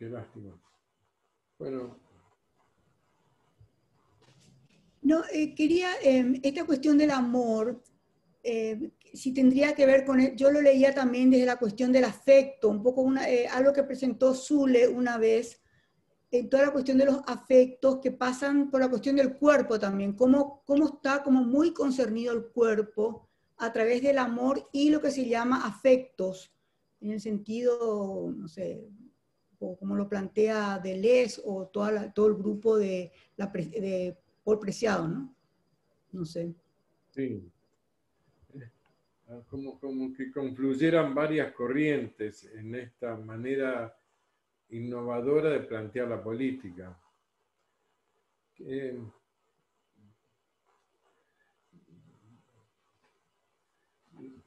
qué lástima. Bueno. No, quería, esta cuestión del amor, si tendría que ver con, yo lo leía también desde la cuestión del afecto, un poco algo que presentó Zule una vez, toda la cuestión de los afectos que pasan por la cuestión del cuerpo también, cómo está como muy concernido el cuerpo a través del amor y lo que se llama afectos, en el sentido, no sé, o como lo plantea Deleuze o todo el grupo de Paul Preciado, ¿no? No sé. Sí. Como que confluyeran varias corrientes en esta manera innovadora de plantear la política.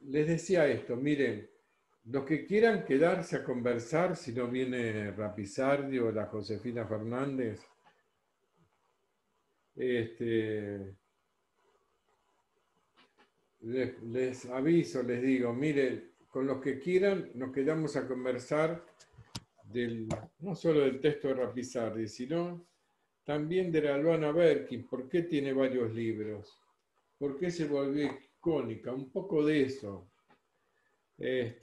Les decía esto, miren, los que quieran quedarse a conversar, si no viene Rapisardi o la Josefina Fernández, les aviso, les digo, miren, con los que quieran nos quedamos a conversar no solo del texto de Rapisardi, sino también de la Luana Berkin. ¿Por qué tiene varios libros? ¿Por qué se volvió icónica? Un poco de eso. Les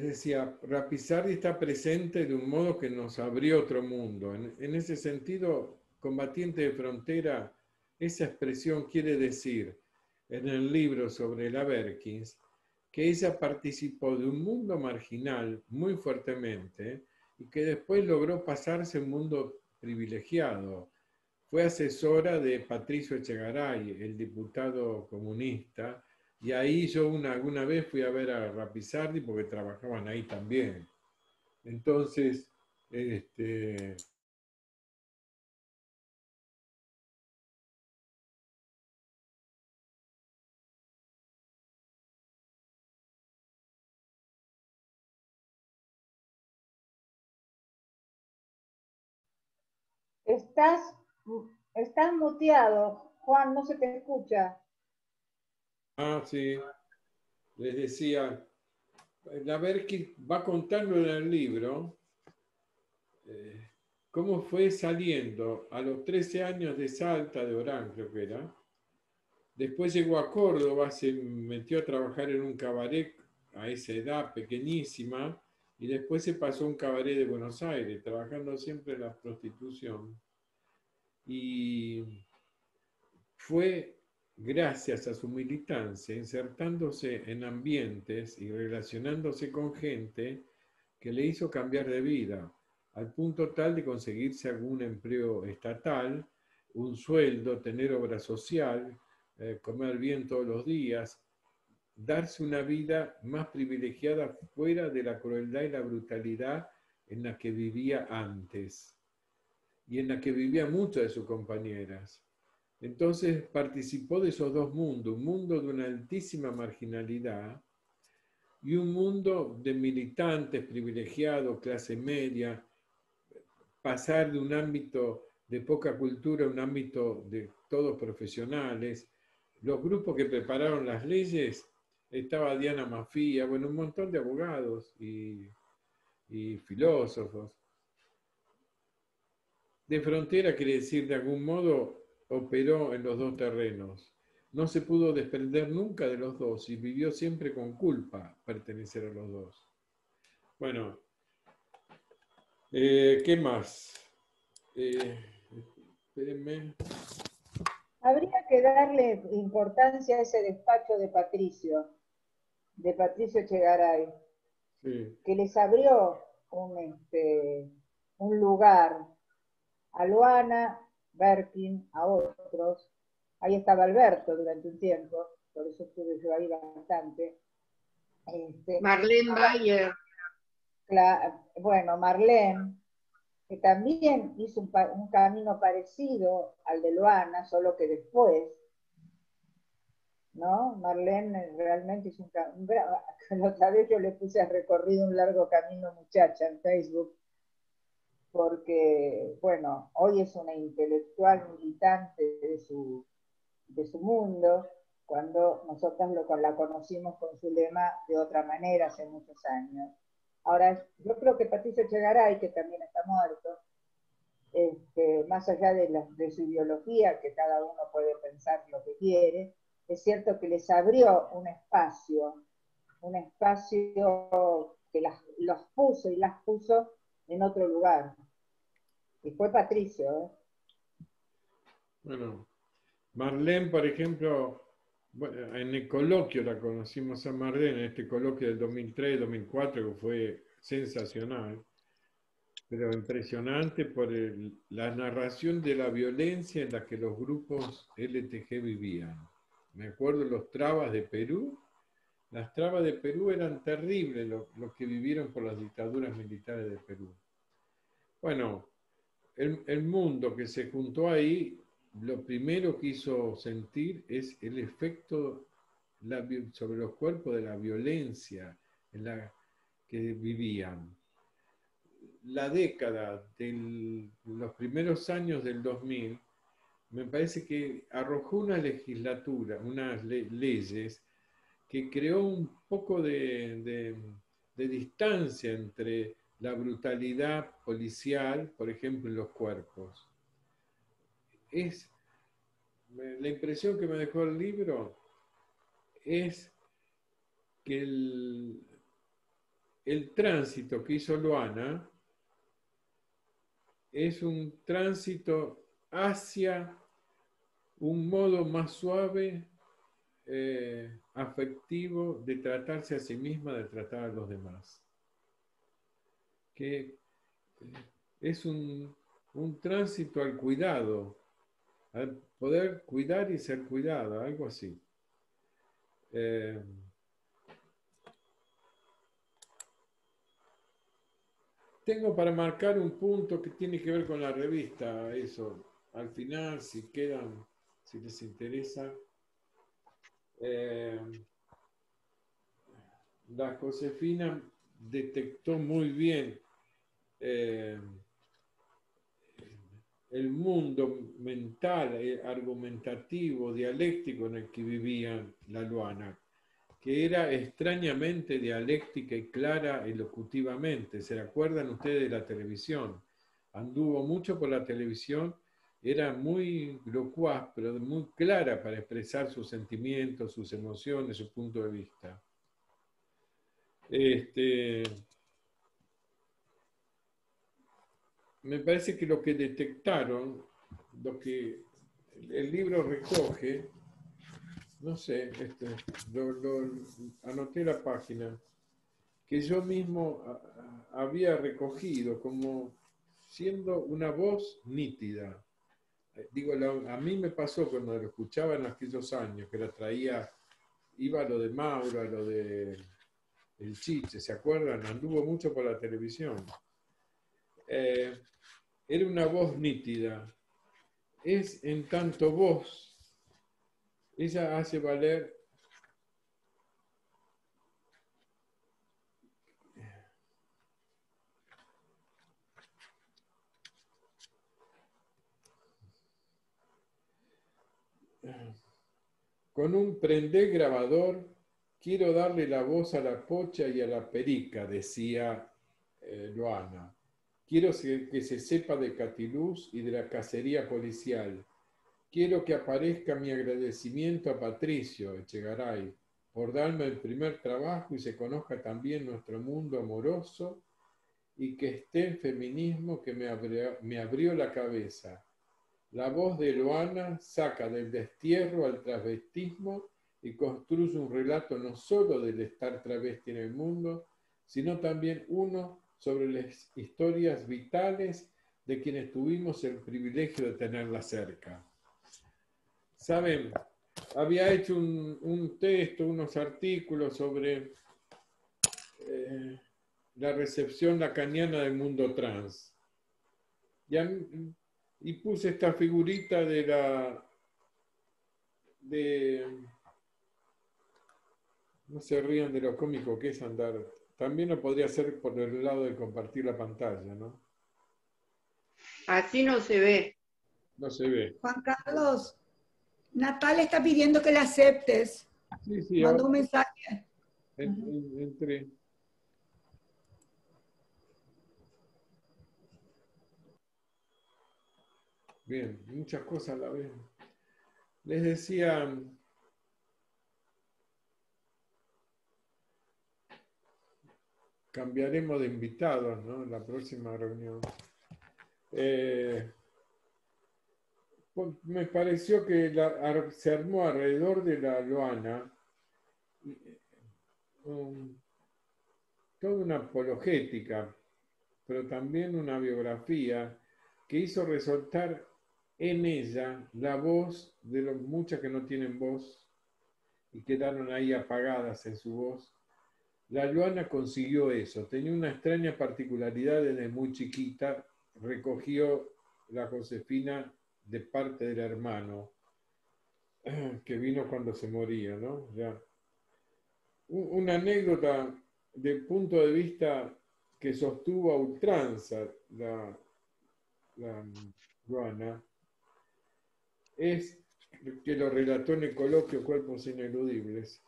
decía, Rapisardi está presente de un modo que nos abrió otro mundo. En ese sentido, combatiente de frontera, esa expresión quiere decir, en el libro sobre la Berkins, que ella participó de un mundo marginal muy fuertemente y que después logró pasarse a un mundo privilegiado. Fue asesora de Patricio Echegaray, el diputado comunista, y ahí yo alguna vez fui a ver a Rapisardi porque trabajaban ahí también. Entonces, Estás muteado, Juan, no se te escucha. sí, les decía, la Berkis va contando en el libro cómo fue saliendo a los 13 años de Salta, de Orán, creo que era. Después llegó a Córdoba, se metió a trabajar en un cabaret a esa edad pequeñísima, y después se pasó a un cabaret de Buenos Aires, trabajando siempre en la prostitución. Y fue gracias a su militancia, insertándose en ambientes y relacionándose con gente que le hizo cambiar de vida, al punto tal de conseguirse algún empleo estatal, un sueldo, tener obra social, comer bien todos los días, darse una vida más privilegiada fuera de la crueldad y la brutalidad en la que vivía antes y en la que vivían muchas de sus compañeras. Entonces participó de esos dos mundos, un mundo de una altísima marginalidad y un mundo de militantes privilegiados, clase media, pasar de un ámbito de poca cultura a un ámbito de todos profesionales. Los grupos que prepararon las leyes, estaba Diana Mafía, bueno, un montón de abogados y filósofos. De frontera quiere decir, de algún modo, operó en los dos terrenos. No se pudo desprender nunca de los dos y vivió siempre con culpa pertenecer a los dos. Bueno, ¿qué más? Espérenme. Habría que darle importancia a ese despacho de Patricio Echegaray, Sí. que les abrió un lugar a Luana, Berkin, a otros. Ahí estaba Alberto durante un tiempo, por eso estuve yo ahí bastante. Marlene Bayer. Bueno, Marlene, que también hizo un camino parecido al de Luana, solo que después, ¿no? Marlene realmente hizo la otra vez yo le puse a recorrido un largo camino muchacha en Facebook, porque, bueno, hoy es una intelectual militante de su mundo, cuando nosotras la conocimos con su lema de otra manera hace muchos años. Ahora, yo creo que Patricio Echegaray, que también está muerto, más allá de su ideología, que cada uno puede pensar lo que quiere, es cierto que les abrió un espacio que los puso y las puso en otro lugar. Y fue Patricio, ¿eh? Bueno, Marlene, por ejemplo, bueno, en el coloquio la conocimos a Marlene, en este coloquio del 2003-2004, que fue sensacional, pero impresionante por la narración de la violencia en la que los grupos LTG vivían. Me acuerdo los trabas de Perú. Las trabas de Perú eran terribles, lo que vivieron por las dictaduras militares de Perú. Bueno, el mundo que se juntó ahí, lo primero que hizo sentir es el efecto sobre los cuerpos de la violencia en la que vivían. La década de los primeros años del 2000, me parece que arrojó una legislatura, unas leyes que creó un poco de distancia entre la brutalidad policial, por ejemplo, en los cuerpos. La impresión que me dejó el libro es que el tránsito que hizo Luana es un tránsito hacia un modo más suave, afectivo, de tratarse a sí misma, de tratar a los demás. Que es un tránsito al cuidado, al poder cuidar y ser cuidado, algo así. Tengo para marcar un punto que tiene que ver con la revista, eso, al final, si les interesa. La Josefina detectó muy bien el mundo mental, argumentativo, dialéctico en el que vivía la Luana, que era extrañamente dialéctica y clara elocutivamente. ¿Se acuerdan ustedes de la televisión? Anduvo mucho por la televisión, era muy locuaz, pero muy clara para expresar sus sentimientos, sus emociones, su punto de vista. Me parece que lo que detectaron, lo que el libro recoge, no sé, anoté la página, que yo mismo había recogido como siendo una voz nítida. Digo, a mí me pasó cuando lo escuchaba en aquellos años, que la traía, iba a lo de Mauro, a lo de El Chiche, ¿se acuerdan? Anduvo mucho por la televisión. Era una voz nítida. Es en tanto voz, ella hace valer con un prendé grabador, quiero darle la voz a la pocha y a la perica, decía Luana. Quiero que se sepa de Catiluz y de la cacería policial. Quiero que aparezca mi agradecimiento a Patricio Echegaray por darme el primer trabajo y se conozca también nuestro mundo amoroso y que esté el feminismo que me abrió la cabeza. La voz de Luana saca del destierro al travestismo y construye un relato no solo del estar travesti en el mundo, sino también uno sobre las historias vitales de quienes tuvimos el privilegio de tenerla cerca. Saben, había hecho un texto, unos artículos sobre la recepción lacaniana del mundo trans. Y puse esta figurita no se rían de lo cómico que es andar. También lo podría hacer por el lado de compartir la pantalla, ¿no? Así no se ve. No se ve. Juan Carlos, Natalia está pidiendo que la aceptes. Sí, sí, Mandó ahora un mensaje. entré. Bien, muchas cosas a la vez. Les decía, cambiaremos de invitados, ¿no? En la próxima reunión. Me pareció que se armó alrededor de la Luana toda una apologética, pero también una biografía que hizo resaltar en ella la voz de los muchas que no tienen voz y quedaron ahí apagadas en su voz. La Luana consiguió eso, tenía una extraña particularidad desde muy chiquita, recogió la Josefina de parte del hermano, que vino cuando se moría, ¿no? Ya. Una anécdota de punto de vista que sostuvo a ultranza la Luana es que lo relató en el coloquio Cuerpos Ineludibles.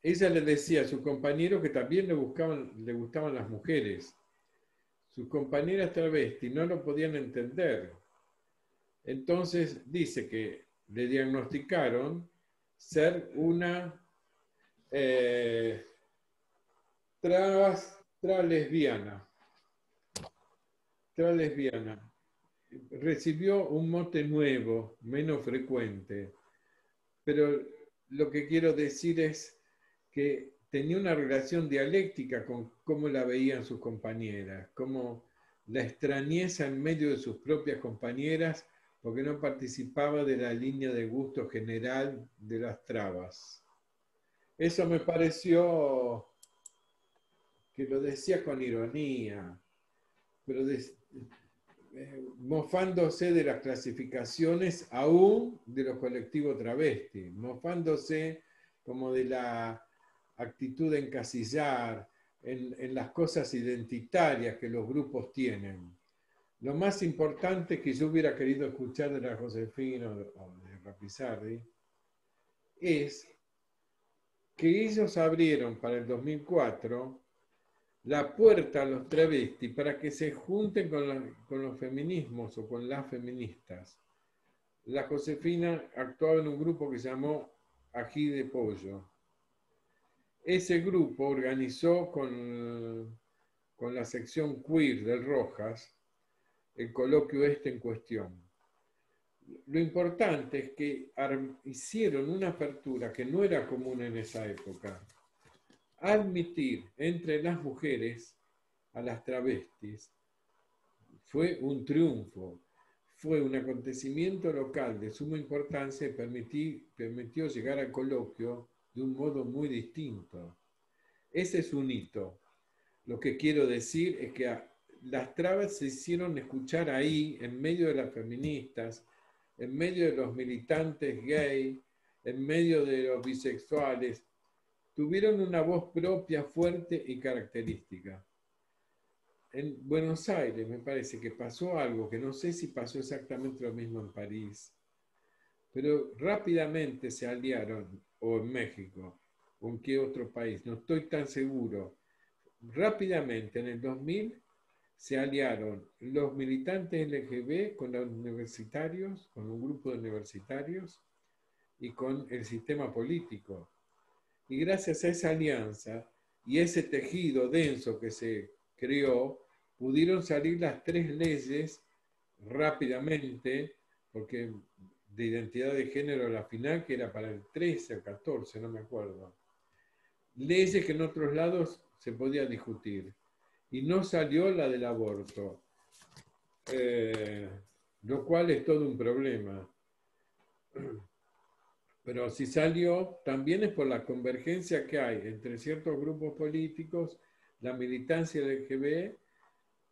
Ella le decía a sus compañeros que también le gustaban las mujeres. Sus compañeras travestis no lo podían entender. Entonces dice que le diagnosticaron ser una lesbiana. Recibió un mote nuevo, menos frecuente, pero lo que quiero decir es que tenía una relación dialéctica con cómo la veían sus compañeras, cómo la extrañeza en medio de sus propias compañeras porque no participaba de la línea de gusto general de las trabas. Eso me pareció que lo decía con ironía, pero mofándose de las clasificaciones aún de los colectivos travestis, mofándose como de la actitud de encasillar en las cosas identitarias que los grupos tienen. Lo más importante que yo hubiera querido escuchar de la Josefina o de Rapizardi es que ellos abrieron para el 2004 la puerta a los travestis para que se junten con los feminismos o con las feministas. La Josefina actuaba en un grupo que se llamó Ají de Pollo. Ese grupo organizó con la sección queer del Rojas el coloquio en cuestión. Lo importante es que hicieron una apertura que no era común en esa época. Admitir entre las mujeres a las travestis fue un triunfo, fue un acontecimiento local de suma importancia y permitió llegar al coloquio de un modo muy distinto. Ese es un hito. Lo que quiero decir es que las trabas se hicieron escuchar ahí, en medio de las feministas, en medio de los militantes gay, en medio de los bisexuales, tuvieron una voz propia, fuerte y característica. En Buenos Aires me parece que pasó algo, que no sé si pasó exactamente lo mismo en París, pero rápidamente se aliaron, o en México, o en qué otro país, no estoy tan seguro. Rápidamente, en el 2000, se aliaron los militantes LGB con los universitarios, con un grupo de universitarios y con el sistema político. Y gracias a esa alianza y ese tejido denso que se creó, pudieron salir las 3 leyes rápidamente, porque de identidad de género a la final, que era para el 13 o 14, no me acuerdo. Leyes que en otros lados se podía discutir. Y no salió la del aborto, lo cual es todo un problema. Pero si salió, también es por la convergencia que hay entre ciertos grupos políticos, la militancia LGBT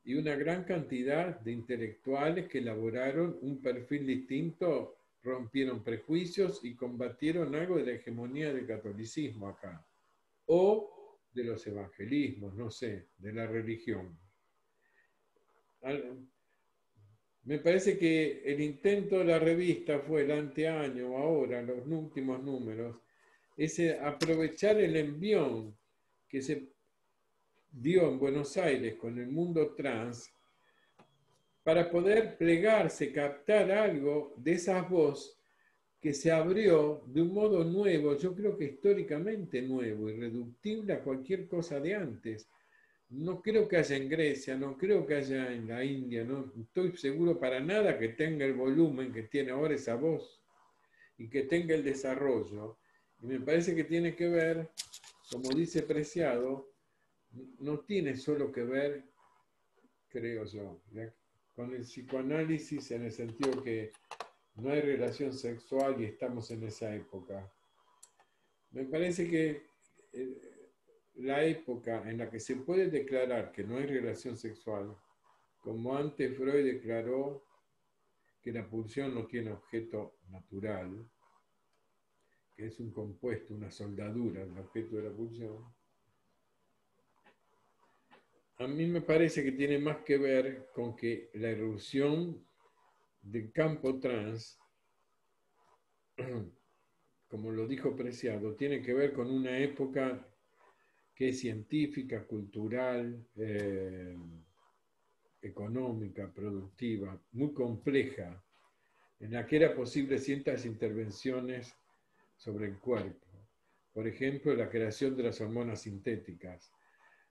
y una gran cantidad de intelectuales que elaboraron un perfil distinto, rompieron prejuicios y combatieron algo de la hegemonía del catolicismo acá, o de los evangelismos, no sé, de la religión. Me parece que el intento de la revista fue el anteaño, ahora, los últimos números, es aprovechar el envión que se dio en Buenos Aires con el mundo trans para poder plegarse, captar algo de esa voz que se abrió de un modo nuevo, yo creo que históricamente nuevo, irreductible a cualquier cosa de antes. No creo que haya en Grecia, no creo que haya en la India, no estoy seguro para nada que tenga el volumen que tiene ahora esa voz y que tenga el desarrollo. Y me parece que tiene que ver, como dice Preciado, no tiene solo que ver, creo yo, con el psicoanálisis en el sentido que no hay relación sexual y estamos en esa época. Me parece que la época en la que se puede declarar que no hay relación sexual, como antes Freud declaró que la pulsión no tiene objeto natural, que es un compuesto, una soldadura, el objeto de la pulsión, a mí me parece que tiene más que ver con que la irrupción del campo trans, como lo dijo Preciado, tiene que ver con una época que es científica, cultural, económica, productiva, muy compleja, en la que era posible ciertas intervenciones sobre el cuerpo. Por ejemplo, la creación de las hormonas sintéticas,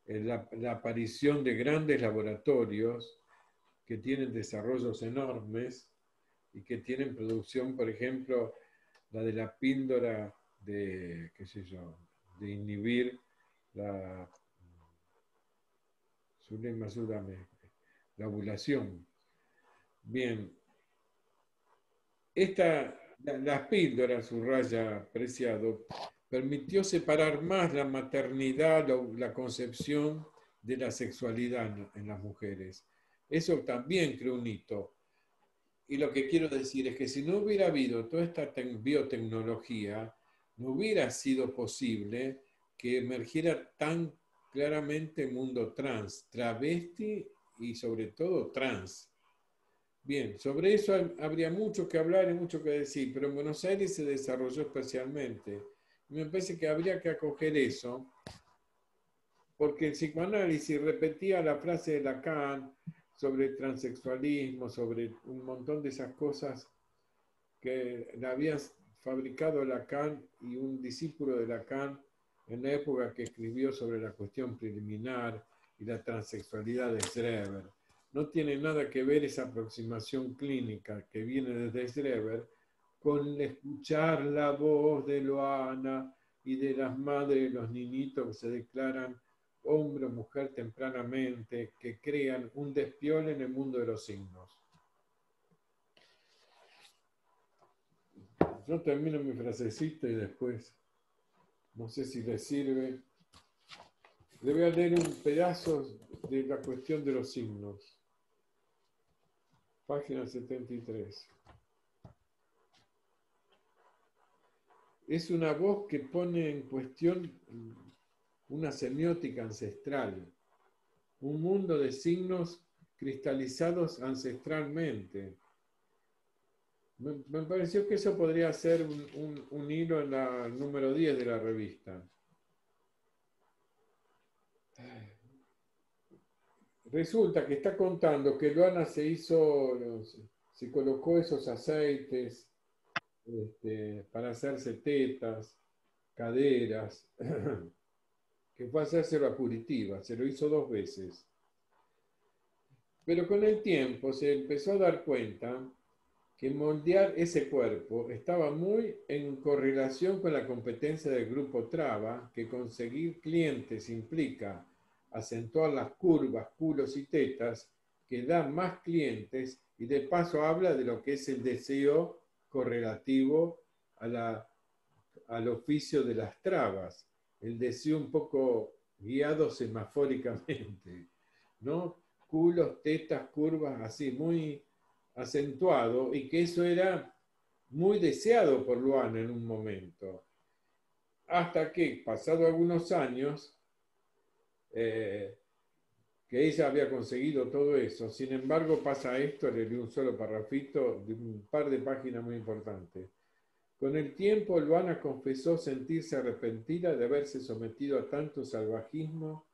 la aparición de grandes laboratorios que tienen desarrollos enormes y que tienen producción, por ejemplo, la de la píldora de, qué sé yo, de inhibir la, ayúdame, la ovulación. Bien, las píldoras, subraya Preciado, permitió separar más la maternidad, la concepción de la sexualidad en las mujeres. Eso también creó un hito. Y lo que quiero decir es que si no hubiera habido toda esta biotecnología, no hubiera sido posible que emergiera tan claramente el mundo trans, travesti y sobre todo trans. Bien, sobre eso habría mucho que hablar y mucho que decir, pero en Buenos Aires se desarrolló especialmente. Y me parece que habría que acoger eso, porque el psicoanálisis repetía la frase de Lacan sobre el transexualismo, sobre un montón de esas cosas que la había fabricado Lacan y un discípulo de Lacan en la época que escribió sobre la cuestión preliminar y la transexualidad de Schreber. No tiene nada que ver esa aproximación clínica que viene desde Schreber con escuchar la voz de Loana y de las madres de los niñitos que se declaran hombre o mujer tempranamente, que crean un despiole en el mundo de los signos. Yo termino mi frasecita y después, no sé si le sirve, le voy a leer un pedazo de la cuestión de los signos. Página 73. Es una voz que pone en cuestión una semiótica ancestral, un mundo de signos cristalizados ancestralmente. Me pareció que eso podría ser un hilo en la número 10 de la revista. Resulta que está contando que Loana se colocó esos aceites para hacerse tetas, caderas, que fue a hacerse la puritiva, se lo hizo 2 veces. Pero con el tiempo se empezó a dar cuenta que moldear ese cuerpo estaba muy en correlación con la competencia del grupo Traba, que conseguir clientes implica acentuar las curvas, culos y tetas, que dan más clientes, y de paso habla de lo que es el deseo correlativo al oficio de las trabas, el deseo un poco guiado semafóricamente, ¿no? Culos, tetas, curvas, así, muy acentuado, y que eso era muy deseado por Loana en un momento. Hasta que, pasado algunos años, que ella había conseguido todo eso. Sin embargo, pasa esto, le leí un solo parrafito de un par de páginas muy importantes. Con el tiempo, Luana confesó sentirse arrepentida de haberse sometido a tanto salvajismo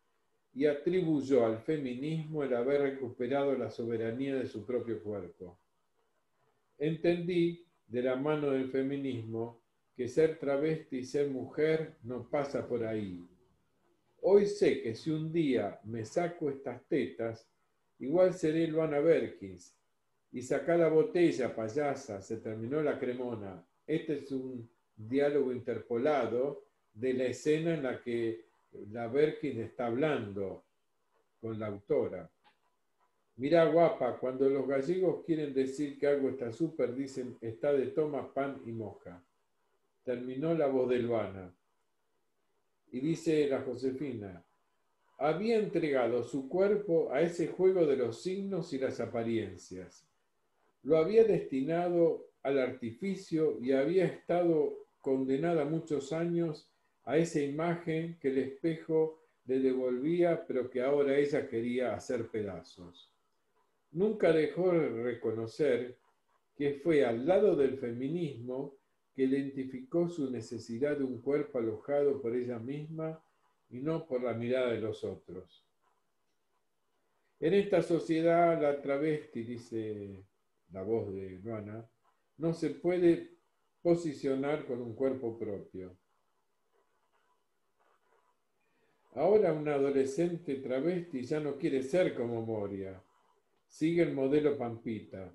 y atribuyó al feminismo el haber recuperado la soberanía de su propio cuerpo. Entendí, de la mano del feminismo, que ser travesti y ser mujer no pasa por ahí. Hoy sé que si un día me saco estas tetas, igual seré Luana Berkins. Y sacá la botella, payasa, se terminó la cremona. Este es un diálogo interpolado de la escena en la que la Berkins está hablando con la autora. Mirá, guapa, cuando los gallegos quieren decir que algo está súper, dicen está de toma, pan y moja. Terminó la voz de Luana. Y dice la Josefina, había entregado su cuerpo a ese juego de los signos y las apariencias. Lo había destinado al artificio y había estado condenada muchos años a esa imagen que el espejo le devolvía, pero que ahora ella quería hacer pedazos. Nunca dejó de reconocer que fue al lado del feminismo que identificó su necesidad de un cuerpo alojado por ella misma y no por la mirada de los otros. En esta sociedad, la travesti, dice la voz de Luana, no se puede posicionar con un cuerpo propio. Ahora una adolescente travesti ya no quiere ser como Moria. Sigue el modelo Pampita,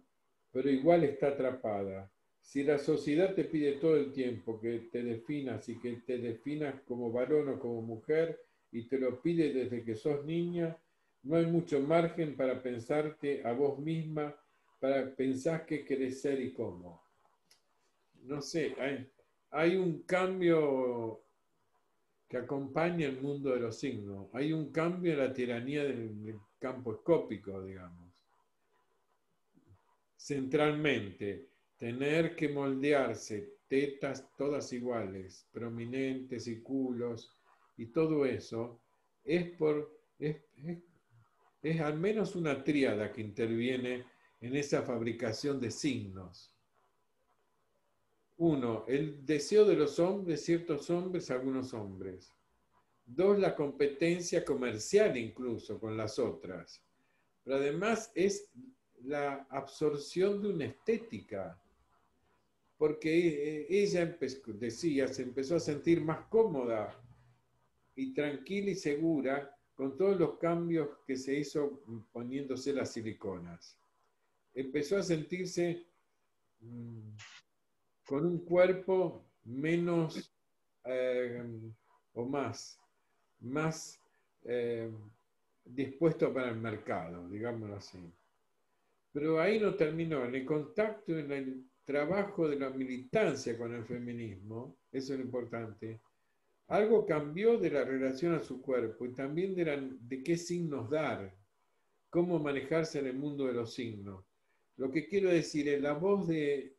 pero igual está atrapada. Si la sociedad te pide todo el tiempo que te definas y que te definas como varón o como mujer y te lo pide desde que sos niña, no hay mucho margen para pensarte a vos misma, para pensar qué querés ser y cómo. No sé, hay un cambio que acompaña el mundo de los signos. Hay un cambio en la tiranía del campo escópico, digamos. Centralmente, tener que moldearse, tetas todas iguales, prominentes y culos, y todo eso, es al menos una tríada que interviene en esa fabricación de signos. Uno, el deseo de los hombres, ciertos hombres, algunos hombres. Dos, la competencia comercial incluso con las otras. Pero además es la absorción de una estética, porque ella decía, se empezó a sentir más cómoda y tranquila y segura con todos los cambios que se hizo poniéndose las siliconas. Empezó a sentirse con un cuerpo menos o más dispuesto para el mercado, digámoslo así. Pero ahí no terminó. En el contacto, en el trabajo de la militancia con el feminismo, eso es lo importante, algo cambió de la relación a su cuerpo y también de qué signos dar, cómo manejarse en el mundo de los signos. Lo que quiero decir es, la voz de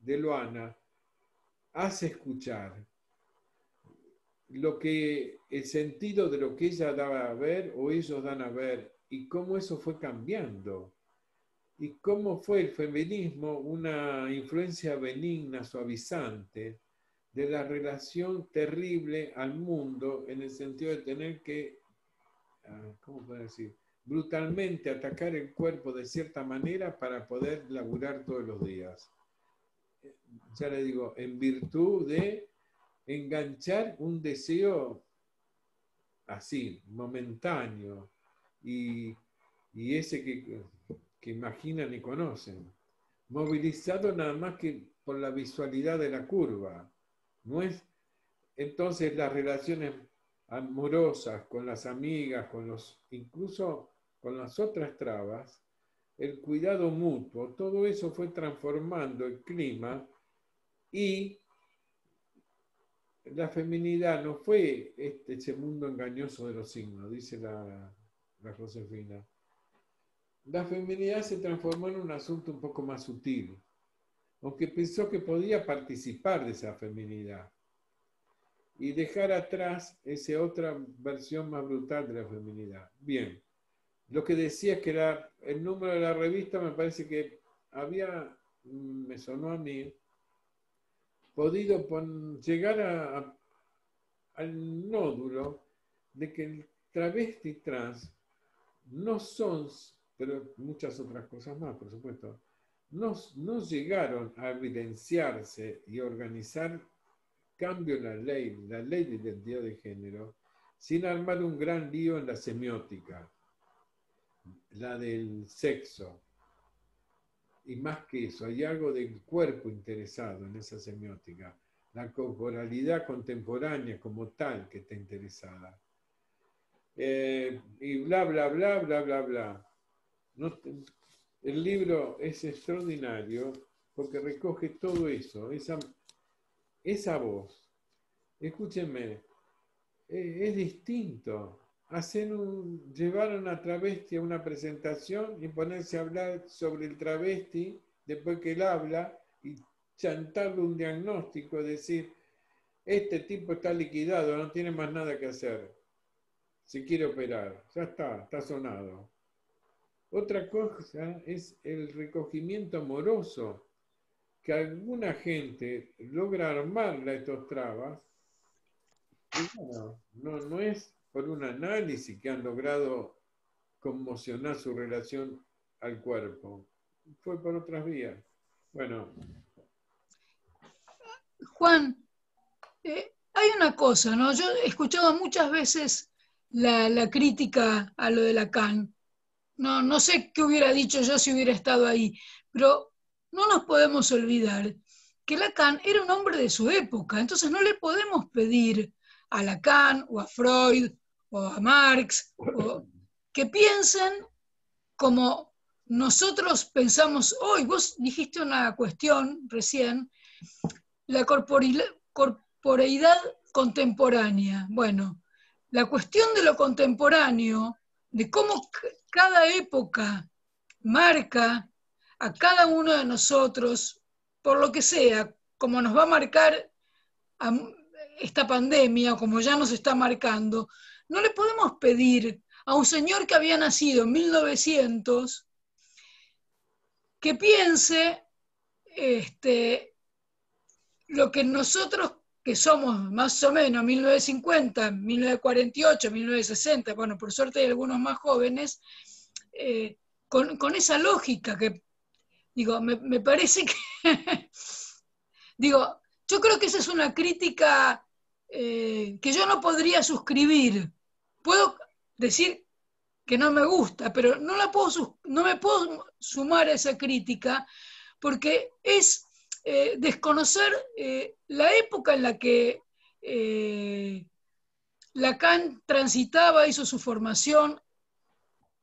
Luana hace escuchar el sentido de lo que ella daba a ver o ellos dan a ver y cómo eso fue cambiando y cómo fue el feminismo una influencia benigna, suavizante de la relación terrible al mundo en el sentido de tener que, ¿cómo puedo decir?, brutalmente atacar el cuerpo de cierta manera para poder laburar todos los días. Ya le digo, en virtud de enganchar un deseo así, momentáneo, y ese que imaginan y conocen, movilizado nada más que por la visualidad de la curva. No es entonces las relaciones amorosas con las amigas, incluso con las otras trabas, el cuidado mutuo, todo eso fue transformando el clima y la feminidad no fue ese mundo engañoso de los signos, dice la Josefina. La feminidad se transformó en un asunto un poco más sutil, aunque pensó que podía participar de esa feminidad. y dejar atrás esa otra versión más brutal de la feminidad. Bien, lo que decía es que el número de la revista me parece que había, me sonó a mí, podido llegar al nódulo de que el travesti trans no son, pero muchas otras cosas más, por supuesto, no llegaron a evidenciarse y organizar cambio en la ley de identidad de género, sin armar un gran lío en la semiótica, la del sexo. Y más que eso, hay algo del cuerpo interesado en esa semiótica, la corporalidad contemporánea como tal que está interesada. Y bla, bla, bla, bla, bla, bla. El libro es extraordinario porque recoge todo eso, esa voz. Escúchenme, es distinto. Llevar a una travesti a una presentación y ponerse a hablar sobre el travesti después que él habla y chantarle un diagnóstico, decir, este tipo está liquidado, no tiene más nada que hacer. Se quiere operar, ya está sonado. Otra cosa es el recogimiento amoroso que alguna gente logra armarle a estos trabas. Y bueno, no es por un análisis que han logrado conmocionar su relación al cuerpo. Fue por otras vías. Bueno. Juan, hay una cosa, ¿no? Yo he escuchado muchas veces la crítica a lo de Lacan. No sé qué hubiera dicho yo si hubiera estado ahí, pero no nos podemos olvidar que Lacan era un hombre de su época, entonces no le podemos pedir a Lacan o a Freud o a Marx que piensen como nosotros pensamos hoy. Vos dijiste una cuestión recién, la corporeidad contemporánea. Bueno, la cuestión de lo contemporáneo, de cómo cada época marca a cada uno de nosotros, por lo que sea, como nos va a marcar esta pandemia, o como ya nos está marcando, no le podemos pedir a un señor que había nacido en 1900 que piense lo que nosotros, que somos más o menos 1950, 1948, 1960, bueno, por suerte hay algunos más jóvenes, con esa lógica que, digo, me parece que, digo, yo creo que esa es una crítica que yo no podría suscribir. Puedo decir que no me gusta, pero no me puedo sumar a esa crítica porque es desconocer la época en la que Lacan transitaba, hizo su formación.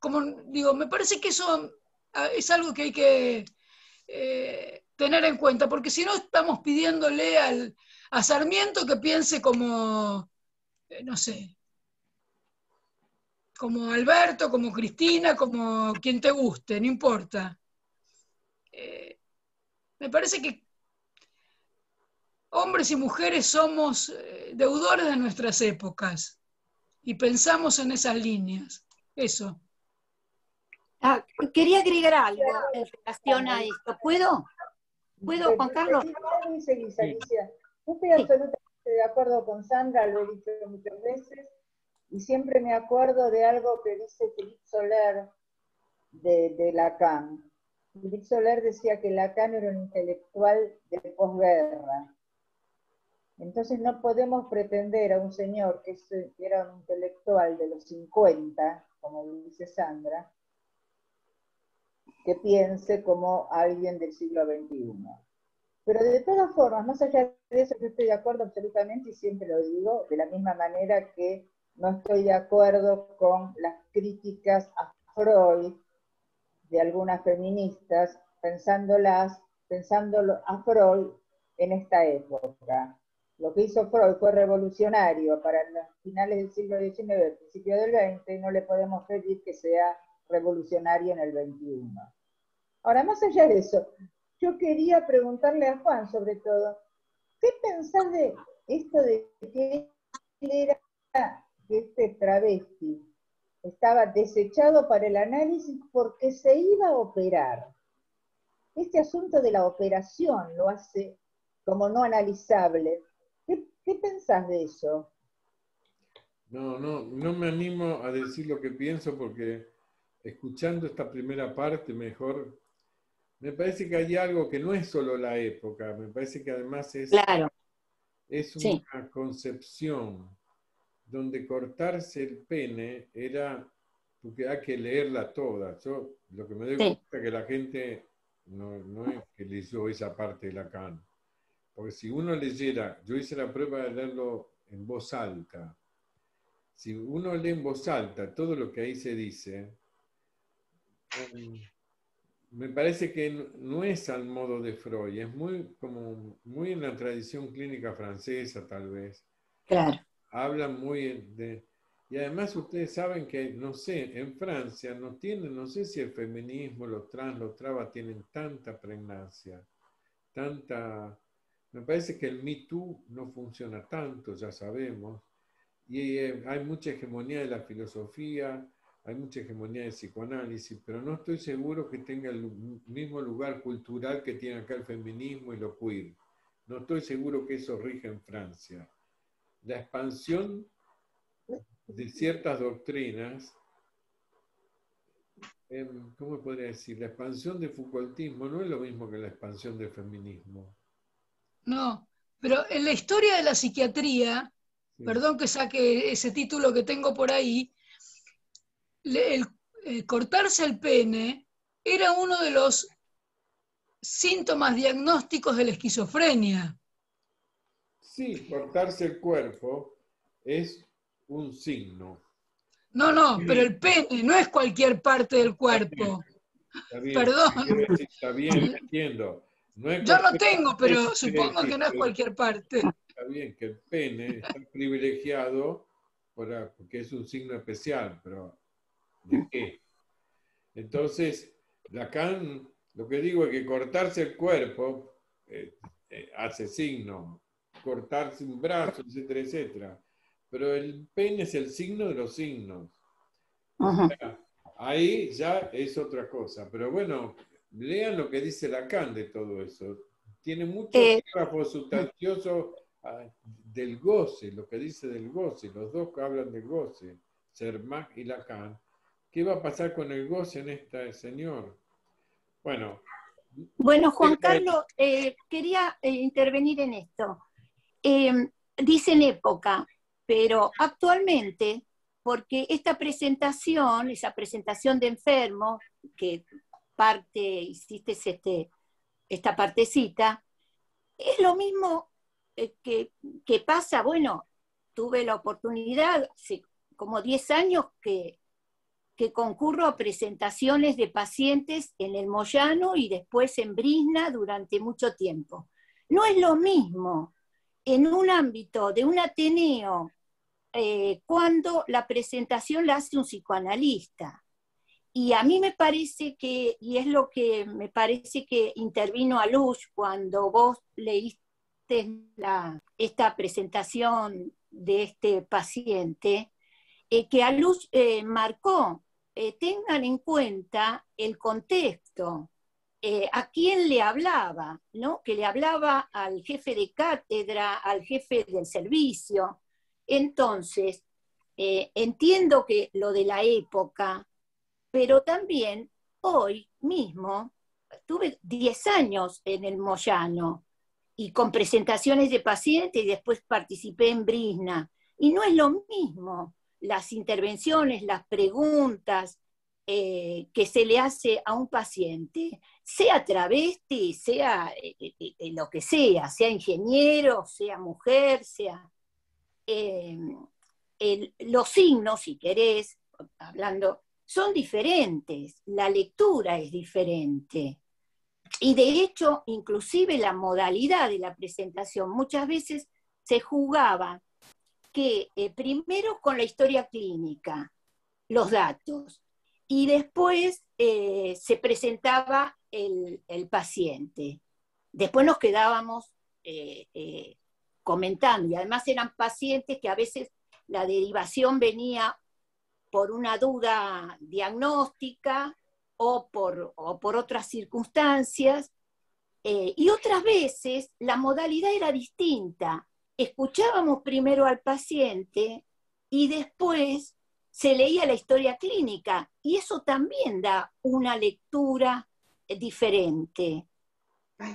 Como digo, me parece que eso es algo que hay que tener en cuenta, porque si no estamos pidiéndole a Sarmiento que piense como, no sé, como Alberto, como Cristina, como quien te guste, no importa. Me parece que hombres y mujeres somos deudores de nuestras épocas y pensamos en esas líneas. Eso. Quería agregar algo en relación a esto. ¿Puedo, Juan Carlos? Alicia. Yo estoy absolutamente de acuerdo con Sandra, lo he dicho muchas veces, y siempre me acuerdo de algo que dice Philippe Soler de Lacan. Philippe Soler decía que Lacan era un intelectual de posguerra. Entonces no podemos pretender a un señor que era un intelectual de los 50, como dice Sandra, que piense como alguien del siglo XXI. Pero de todas formas, más allá de eso, yo estoy de acuerdo absolutamente, y siempre lo digo, de la misma manera que no estoy de acuerdo con las críticas a Freud de algunas feministas, pensándolo a Freud en esta época. Lo que hizo Freud fue revolucionario para los finales del siglo XIX, principio del XX, y no le podemos pedir que sea revolucionario en el XXI. Ahora, más allá de eso, yo quería preguntarle a Juan, sobre todo, ¿qué pensás esto de que él era, que este travesti estaba desechado para el análisis porque se iba a operar. Este asunto de la operación lo hace como no analizable. ¿Qué pensás de eso? No me animo a decir lo que pienso porque escuchando esta primera parte mejor, me parece que hay algo que no es solo la época, me parece que además Claro, es sí, una concepción donde cortarse el pene era, porque hay que leerla toda. Yo lo que me doy sí, cuenta es que la gente no es que leyó esa parte de Lacan. Porque si uno leyera, yo hice la prueba de leerlo en voz alta, si uno lee en voz alta todo lo que ahí se dice, me parece que no es al modo de Freud, es muy en la tradición clínica francesa tal vez. claro. Hablan muy de... Y además ustedes saben que, no sé, en Francia no sé si el feminismo, los trans, los trabas tienen tanta pregnancia, tanta... Me parece que el Me Too no funciona tanto, ya sabemos, y hay mucha hegemonía de la filosofía, hay mucha hegemonía del psicoanálisis, pero no estoy seguro que tenga el mismo lugar cultural que tiene acá el feminismo y lo queer. No estoy seguro que eso rija en Francia. La expansión de ciertas doctrinas, ¿cómo podría decir? La expansión del Foucaultismo no es lo mismo que la expansión del feminismo. No, pero en la historia de la psiquiatría, Sí. perdón que saque ese título que tengo por ahí, cortarse el pene era uno de los síntomas diagnósticos de la esquizofrenia. Sí, cortarse el cuerpo es un signo. No, pero el pene no es cualquier parte del cuerpo. Está bien, quiero Perdón. decir, está bien, entiendo. No es Yo no cortar tengo, el pene, pero quiere supongo que decir no es que cualquier parte. está bien que el pene está privilegiado porque es un signo especial, pero ¿de qué? Entonces, Lacan, lo que digo es que cortarse el cuerpo hace signo, cortarse un brazo, etcétera, etcétera. Pero el pene es el signo de los signos. O Ujú. sea, ahí ya es otra cosa. Pero bueno, lean lo que dice Lacan de todo eso. Tiene muchos Eh, párrafos sustanciosos del goce, lo que dice del goce. Los dos que hablan del goce, Sermac y Lacan. ¿Qué va a pasar con el goce en este señor? Bueno, bueno, Juan Carlos, quería intervenir en esto. Dicen época, pero actualmente, porque esa presentación de enfermo, que hiciste esta partecita, es lo mismo que pasa, bueno, tuve la oportunidad hace como 10 años que concurro a presentaciones de pacientes en el Moyano y después en Brisna durante mucho tiempo. No es lo mismo en un ámbito de un Ateneo cuando la presentación la hace un psicoanalista. Y a mí me parece que, y es lo que me parece que intervino a Luz cuando vos leíste esta presentación de este paciente, que a Luz marcó, tengan en cuenta el contexto, a quién le hablaba, ¿no? Que le hablaba al jefe de cátedra, al jefe del servicio. Entonces, entiendo que lo de la época, pero también hoy mismo, tuve 10 años en el Moyano y con presentaciones de pacientes y después participé en Brisna. Y no es lo mismo las intervenciones, las preguntas que se le hace a un paciente, sea travesti, sea lo que sea ingeniero, sea mujer, sea... eh, los signos, si querés, hablando, son diferentes, la lectura es diferente. Y de hecho, inclusive la modalidad de la presentación, muchas veces se jugaba que primero con la historia clínica, los datos, y después se presentaba el paciente. Después nos quedábamos comentando, y además eran pacientes que a veces la derivación venía por una duda diagnóstica o por otras circunstancias, y otras veces la modalidad era distinta. Escuchábamos primero al paciente y después se leía la historia clínica, y eso también da una lectura diferente.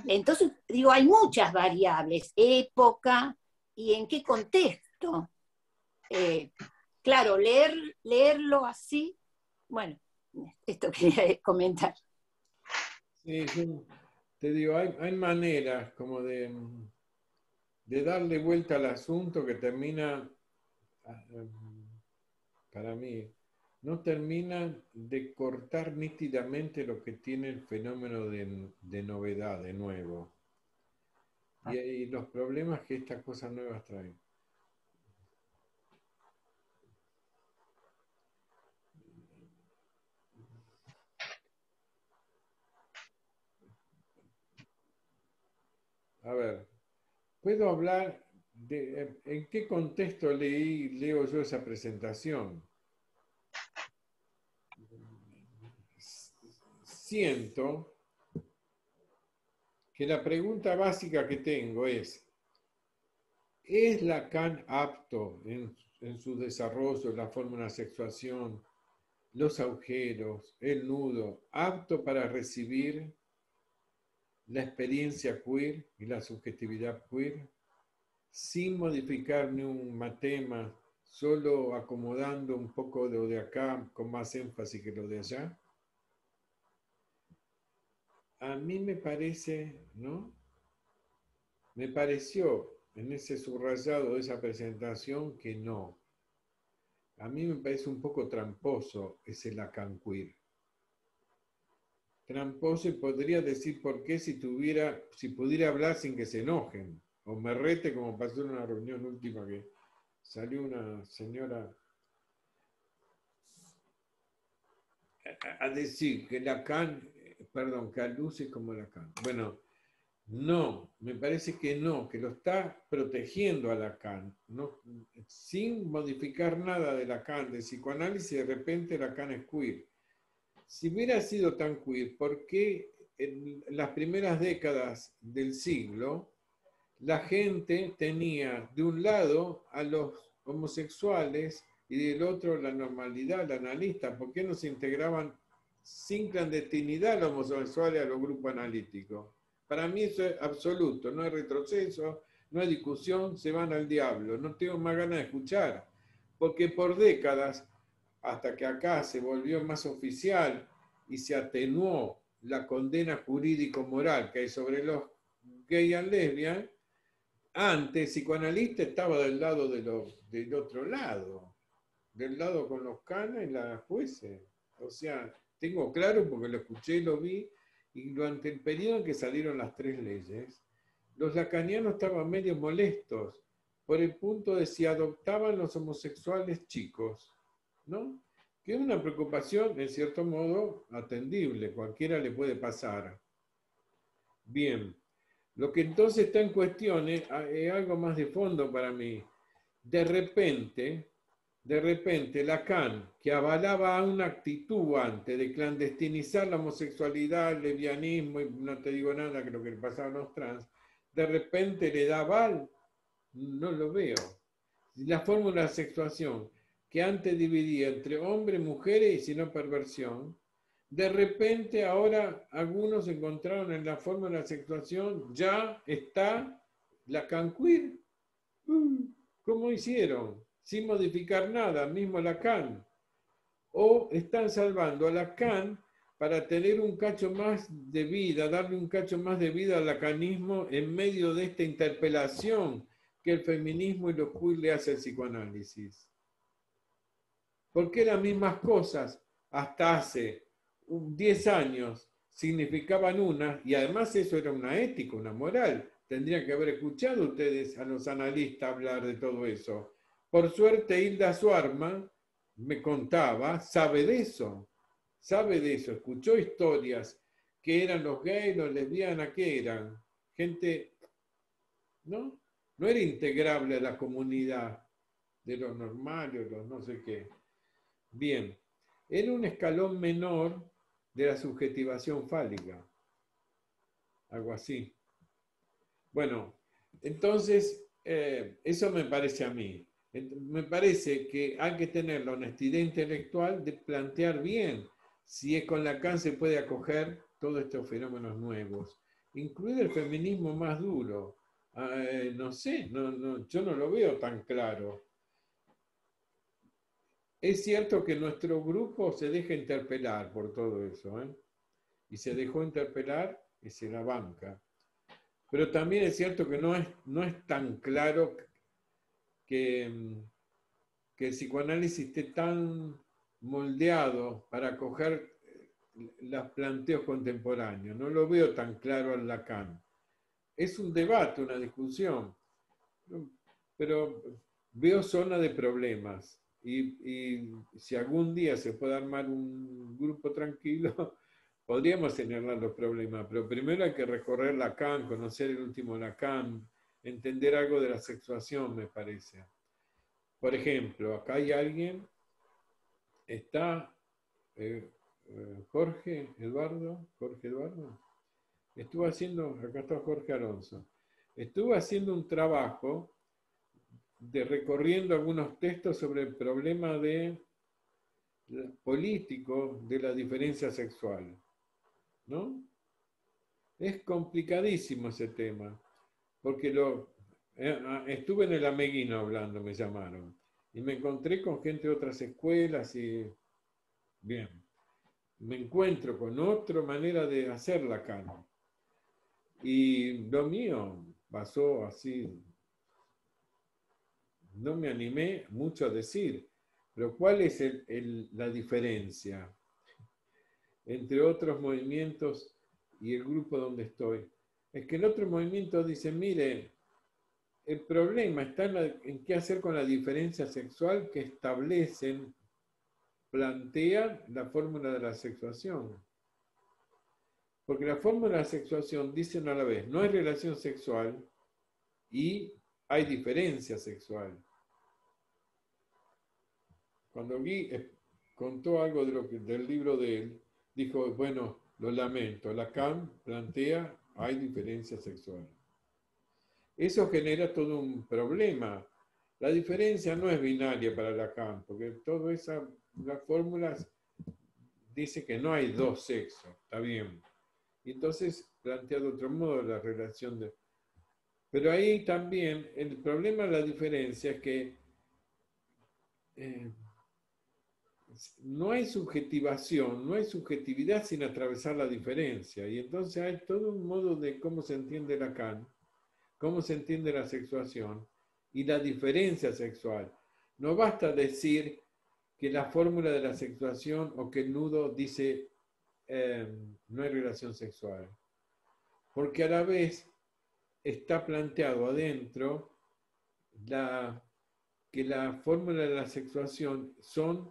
Entonces, digo, hay muchas variables, época y en qué contexto. Claro, leerlo así, bueno, esto quería comentar. Sí, yo te digo, hay maneras como de darle vuelta al asunto que termina, para mí, no termina de cortar nítidamente lo que tiene el fenómeno de novedad, de nuevo. Y los problemas que estas cosas nuevas traen. A ver, ¿puedo hablar de en qué contexto leo yo esa presentación? Siento que la pregunta básica que tengo ¿es Lacan apto en su desarrollo, la forma de una sexuación, los agujeros, el nudo, apto para recibir la experiencia queer y la subjetividad queer, sin modificar ni un matema, solo acomodando un poco lo de acá con más énfasis que lo de allá? A mí me parece, ¿no? Me pareció en ese subrayado de esa presentación que no. A mí me parece un poco tramposo ese Lacan queer. Tramposo, y podría decir por qué si pudiera hablar sin que se enojen, o me rete como pasó en una reunión última que salió una señora a decir que Lacan, perdón, que aluce como Lacan. Bueno, no, me parece que no, que lo está protegiendo a Lacan, ¿no? Sin modificar nada de Lacan, de psicoanálisis, de repente Lacan es queer. Si hubiera sido tan queer, ¿por qué en las primeras décadas del siglo la gente tenía de un lado a los homosexuales y del otro la normalidad, la analista? ¿Por qué no se integraban sin clandestinidad los homosexuales a los grupos analíticos? Para mí eso es absoluto, no hay retroceso, no hay discusión, se van al diablo, no tengo más ganas de escuchar, porque por décadas, hasta que acá se volvió más oficial y se atenuó la condena jurídico-moral que hay sobre los gay and lesbian, antes psicoanalista estaba del lado del otro lado, del lado con los canas y las jueces. O sea, tengo claro porque lo escuché, lo vi, y durante el periodo en que salieron las 3 leyes, los lacanianos estaban medio molestos por el punto de si adoptaban los homosexuales chicos, ¿no? Que es una preocupación, en cierto modo, atendible, cualquiera le puede pasar. Bien, lo que entonces está en cuestión es algo más de fondo para mí. De repente, Lacan, que avalaba una actitud antes de clandestinizar la homosexualidad, el lesbianismo, y no te digo nada que lo que le pasaba a los trans, de repente le da aval. No lo veo. La fórmula de sexuación, que antes dividía entre hombres, mujeres y si no perversión, de repente ahora algunos encontraron en la fórmula de sexuación, ya está Lacan queer. ¿Cómo hicieron? Sin modificar nada, mismo Lacan. O están salvando a Lacan para tener un cacho más de vida, darle un cacho más de vida al lacanismo en medio de esta interpelación que el feminismo y lo queer le hace al psicoanálisis. Porque las mismas cosas hasta hace 10 años significaban una, y además eso era una ética, una moral. Tendrían que haber escuchado ustedes a los analistas hablar de todo eso. Por suerte Hilda Suarma me contaba, sabe de eso, escuchó historias que eran los gays, los lesbianas, que eran gente, ¿no? no era integrable a la comunidad de los normales, los no sé qué. Bien, era un escalón menor de la subjetivación fálica, algo así. Bueno, entonces, eso me parece a mí. Me parece que hay que tener la honestidad intelectual de plantear bien si es con Lacan se puede acoger todos estos fenómenos nuevos, incluido el feminismo más duro. No sé, yo no lo veo tan claro. Es cierto que nuestro grupo se deja interpelar por todo eso, ¿eh? Y se dejó interpelar y se la banca. Pero también es cierto que no es tan claro que el psicoanálisis esté tan moldeado para acoger los planteos contemporáneos. No lo veo tan claro en Lacan. Es un debate, una discusión, pero veo zona de problemas. Y si algún día se puede armar un grupo tranquilo, podríamos señalar los problemas, pero primero hay que recorrer Lacan, conocer el último Lacan, entender algo de la sexuación, me parece. Por ejemplo, acá hay alguien, está Jorge Eduardo, estuvo haciendo, acá está Jorge Alonso, estuvo haciendo un trabajo de recorriendo algunos textos sobre el problema político de la diferencia sexual, ¿no? Es complicadísimo ese tema, porque estuve en el Ameguino hablando, me llamaron, y me encontré con gente de otras escuelas y, bien, me encuentro con otra manera de hacer Lacan. Y lo mío pasó así, no me animé mucho a decir, pero ¿cuál es la diferencia entre otros movimientos y el grupo donde estoy? Es que el otro movimiento dice, mire, el problema está en qué hacer con la diferencia sexual que plantean la fórmula de la sexuación. Porque la fórmula de la sexuación dicen a la vez, no hay relación sexual y hay diferencia sexual. Cuando Guy contó algo del libro de él, dijo, bueno, lo lamento, Lacan plantea, hay diferencia sexual. Eso genera todo un problema. La diferencia no es binaria para Lacan, porque todas las fórmulas dice que no hay dos sexos, está bien. Y entonces plantea de otro modo la relación de... Pero ahí también el problema de la diferencia es que no hay subjetivación, no hay subjetividad sin atravesar la diferencia. Y entonces hay todo un modo de cómo se entiende Lacan, cómo se entiende la sexuación y la diferencia sexual. No basta decir que la fórmula de la sexuación o que el nudo dice no hay relación sexual. Porque a la vez está planteado adentro que la fórmula de la sexuación son,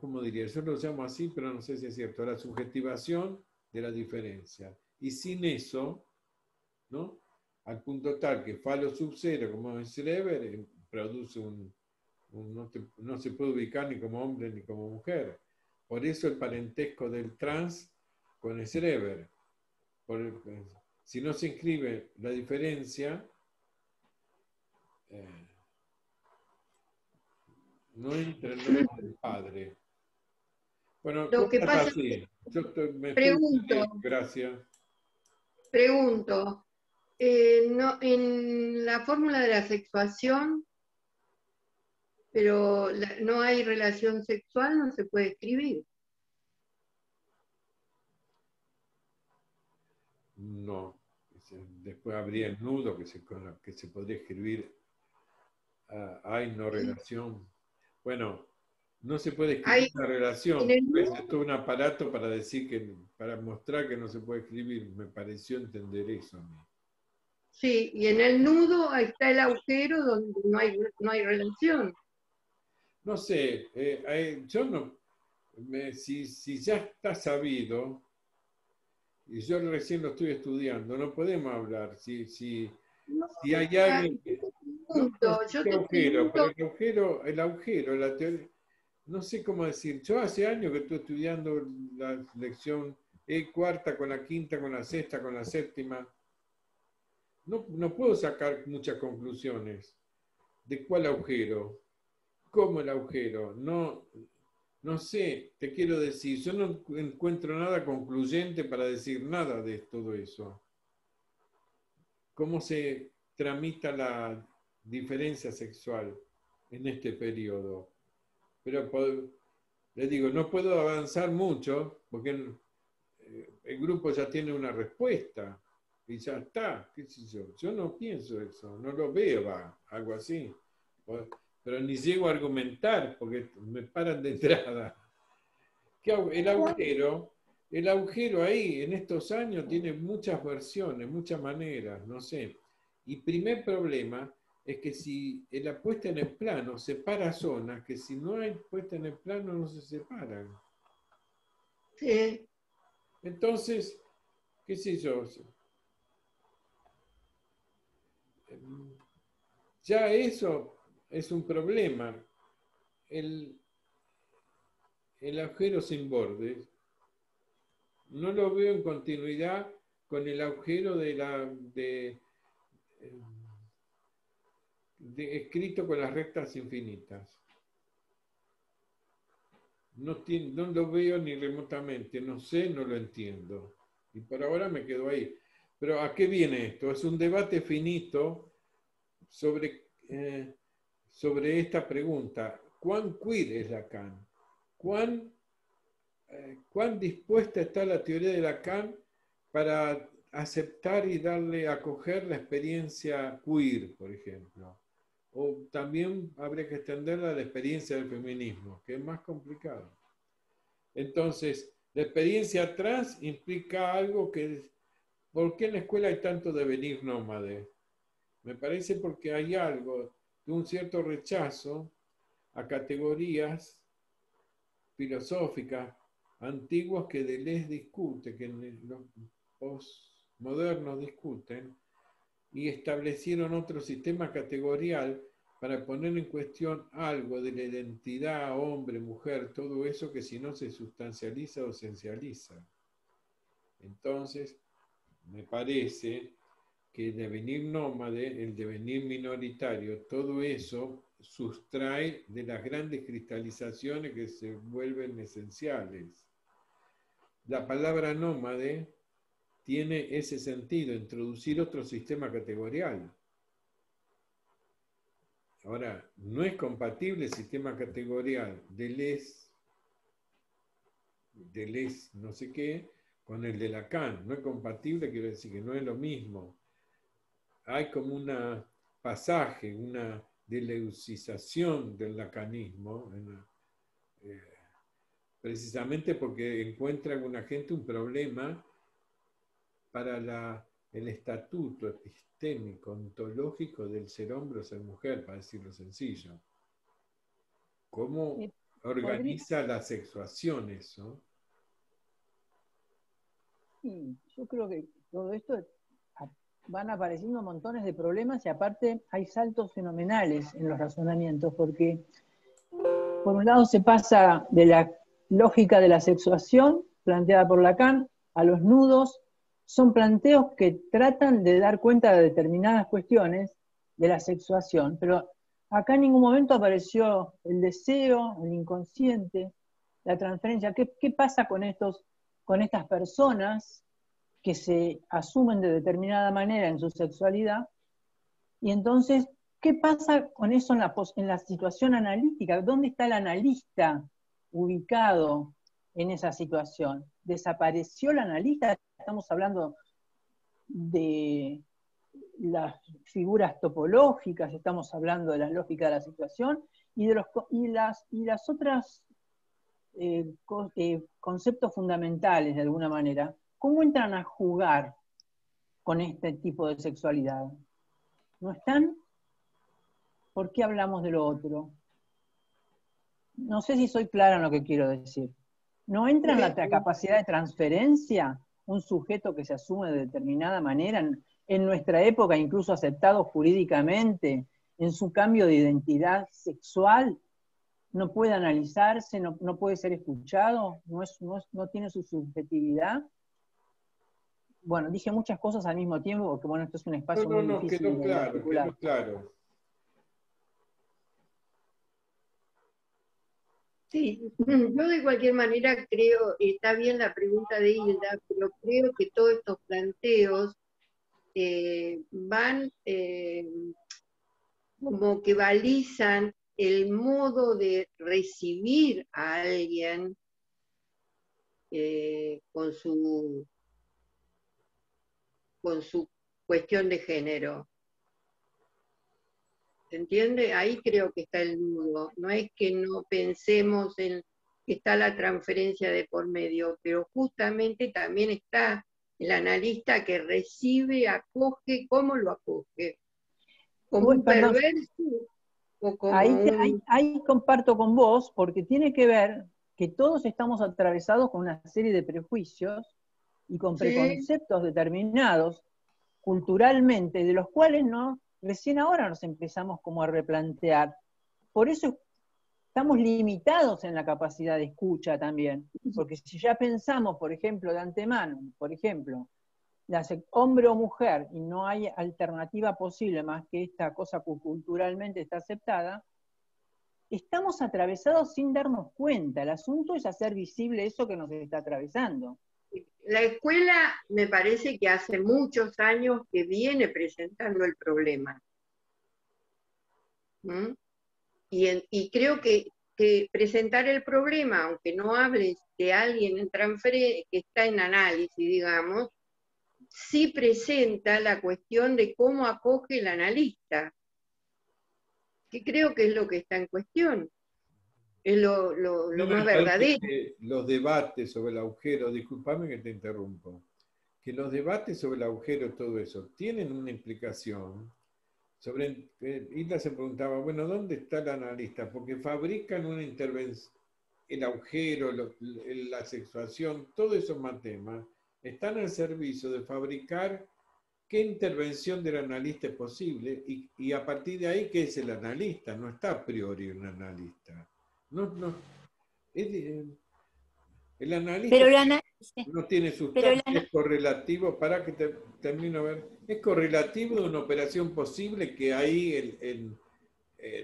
¿cómo diría? Yo lo llamo así, pero no sé si es cierto, la subjetivación de la diferencia. Y sin eso, ¿no? Al punto tal que falo sub cero, como es Schreber, produce no se puede ubicar ni como hombre ni como mujer. Por eso el parentesco del trans con Schreber. Si no se inscribe la diferencia, no entra el nombre del padre. Bueno, lo que pasa así. Pregunto. Gracias. Pregunto, no, en la fórmula de la sexuación, pero no hay relación sexual, no se puede escribir. No. Después habría el nudo que se podría escribir. Hay no relación. Bueno, no se puede escribir una relación. Es todo un aparato para decir para mostrar que no se puede escribir. Me pareció entender eso a mí. Sí, y en el nudo ahí está el agujero donde no hay relación. No sé, yo no, si ya está sabido, y yo recién lo estoy estudiando, no podemos hablar. Si Si hay alguien que... Yo te Pero el agujero, la teoría, no sé cómo decir. Yo hace años que estoy estudiando la lección cuarta con la quinta, con la sexta, con la séptima. No puedo sacar muchas conclusiones. ¿De cuál agujero? ¿Cómo el agujero? No sé, te quiero decir, yo no encuentro nada concluyente para decir nada de todo eso. ¿Cómo se tramita la diferencia sexual en este periodo? Pero les digo, no puedo avanzar mucho porque el grupo ya tiene una respuesta y ya está, qué sé yo. Yo no pienso eso, no lo veo, algo así. Pero ni llego a argumentar porque me paran de entrada. El agujero ahí, en estos años, tiene muchas versiones, muchas maneras, no sé. Y primer problema es que si la puesta en el plano separa zonas, que si no hay puesta en el plano no se separan. Sí. Entonces, qué sé yo. Ya eso es un problema. El agujero sin bordes no lo veo en continuidad con el agujero escrito con las rectas infinitas. No lo veo ni remotamente, no sé, no lo entiendo. Y por ahora me quedo ahí. Pero ¿a qué viene esto? Es un debate finito sobre esta pregunta. ¿Cuán queer es Lacan? ¿Cuán dispuesta está la teoría de Lacan para aceptar y darle a acoger la experiencia queer, por ejemplo? O también habría que extenderla a la experiencia del feminismo, que es más complicado. Entonces, la experiencia trans implica algo que... ¿Por qué en la escuela hay tanto devenir nómade? Me parece porque hay algo de un cierto rechazo a categorías filosóficas antiguas que Deleuze discute, que los postmodernos discuten, y establecieron otro sistema categorial para poner en cuestión algo de la identidad, hombre, mujer, todo eso que si no se sustancializa o esencializa. Entonces, me parece que el devenir nómade, el devenir minoritario, todo eso sustrae de las grandes cristalizaciones que se vuelven esenciales. La palabra nómade tiene ese sentido, introducir otro sistema categorial. Ahora, no es compatible el sistema categorial Deleuze no sé qué, con el de Lacan. No es compatible, quiero decir que no es lo mismo. Hay como un pasaje, una deleucización del lacanismo, precisamente porque encuentra alguna gente un problema para el estatuto epistémico, ontológico del ser hombre o ser mujer, para decirlo sencillo. ¿Cómo organiza la sexuación eso? Sí, yo creo que todo esto van apareciendo montones de problemas y aparte hay saltos fenomenales en los razonamientos, porque por un lado se pasa de la lógica de la sexuación planteada por Lacan a los nudos. Son planteos que tratan de dar cuenta de determinadas cuestiones de la sexuación, pero acá en ningún momento apareció el deseo, el inconsciente, la transferencia. ¿Qué pasa con estas personas que se asumen de determinada manera en su sexualidad? Y entonces, ¿qué pasa con eso en la situación analítica? ¿Dónde está el analista ubicado en esa situación? ¿Desapareció el analista? Estamos hablando de las figuras topológicas, estamos hablando de la lógica de la situación y las otras conceptos fundamentales de alguna manera. ¿Cómo entran a jugar con este tipo de sexualidad? ¿No están? ¿Por qué hablamos de lo otro? No sé si soy clara en lo que quiero decir. ¿No entra en la capacidad de transferencia un sujeto que se asume de determinada manera en nuestra época, incluso aceptado jurídicamente, en su cambio de identidad sexual, no puede analizarse, no puede ser escuchado, no tiene su subjetividad. Bueno, dije muchas cosas al mismo tiempo, porque bueno, esto es un espacio muy difícil quedó de claro, articular. quedó claro. Sí, yo de cualquier manera creo, está bien la pregunta de Hilda, pero creo que todos estos planteos van como que balizan el modo de recibir a alguien con su cuestión de género. ¿Se entiende? Ahí creo que está el nudo. No es que no pensemos en que está la transferencia de por medio, pero justamente también está el analista que recibe, acoge, ¿cómo lo acoge? ¿Como un Perdón, perverso o como ahí comparto con vos, porque tiene que ver que todos estamos atravesados con una serie de prejuicios y con preconceptos determinados culturalmente, de los cuales recién ahora nos empezamos como a replantear. Por eso estamos limitados en la capacidad de escucha también, porque si ya pensamos, por ejemplo, de antemano, por ejemplo, hombre o mujer, y no hay alternativa posible más que esta cosa que culturalmente está aceptada, estamos atravesados sin darnos cuenta. El asunto es hacer visible eso que nos está atravesando. La escuela me parece que hace muchos años que viene presentando el problema. Y creo que presentar el problema, aunque no hables de alguien que está en análisis, digamos, sí presenta la cuestión de cómo acoge el analista, que creo que es lo que está en cuestión, es lo más verdadero. Los debates sobre el agujero, discúlpame que te interrumpo, que los debates sobre el agujero, todo eso, tienen una implicación sobre, Hilda se preguntaba, bueno, ¿dónde está el analista? Porque fabrican una intervención, el agujero, la sexuación, todos esos temas están al servicio de fabricar qué intervención del analista es posible y a partir de ahí, ¿qué es el analista? No está a priori un analista. El analista no tiene sustancia, es correlativo, para que termino a ver, es correlativo de una operación posible que ahí,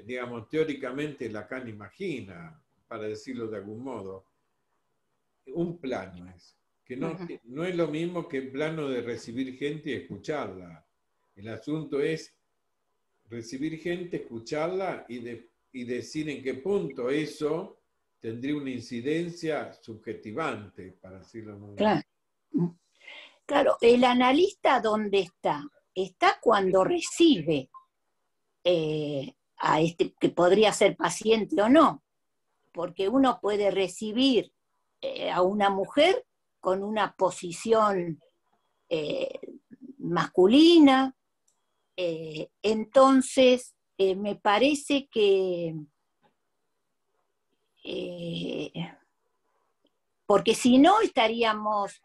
digamos, teóricamente Lacan imagina, para decirlo de algún modo. Un plano es, que no es lo mismo que el plano de recibir gente y escucharla. El asunto es recibir gente, escucharla y decir en qué punto eso tendría una incidencia subjetivante, para decirlo muy bien. Claro, el analista, ¿dónde está? Está cuando recibe a este, que podría ser paciente o no, porque uno puede recibir a una mujer con una posición masculina, entonces me parece que porque si no estaríamos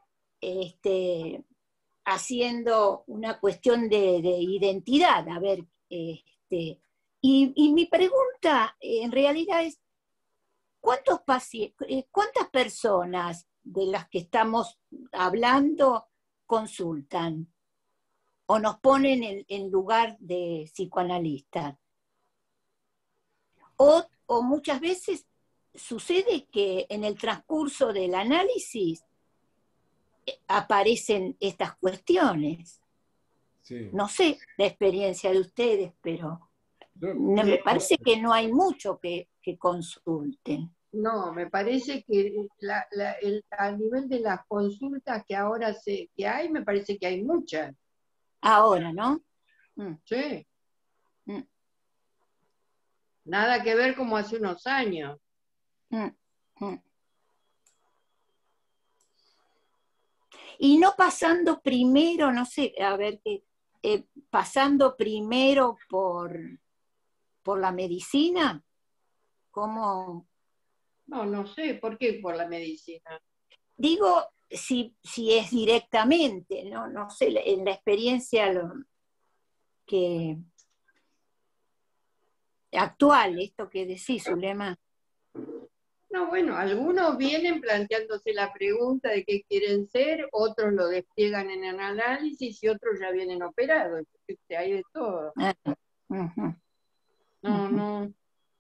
haciendo una cuestión de identidad. A ver, y mi pregunta en realidad es, ¿cuántas personas de las que estamos hablando consultan o nos ponen en lugar de psicoanalista? O muchas veces sucede que en el transcurso del análisis aparecen estas cuestiones. Sí. No sé la experiencia de ustedes, pero me parece que no hay mucho que consulten. No, me parece que a nivel de las consultas que ahora que hay, me parece que hay muchas. Ahora, ¿no? Sí. Nada que ver como hace unos años. Y no pasando primero, no sé, a ver, pasando primero por la medicina, ¿cómo? No sé, ¿por qué por la medicina? Digo, si es directamente, ¿no? No sé, en la experiencia que actual, esto que decís, Zulema. No, bueno, algunos vienen planteándose la pregunta de qué quieren ser, otros lo despliegan en el análisis y otros ya vienen operados. Hay de todo.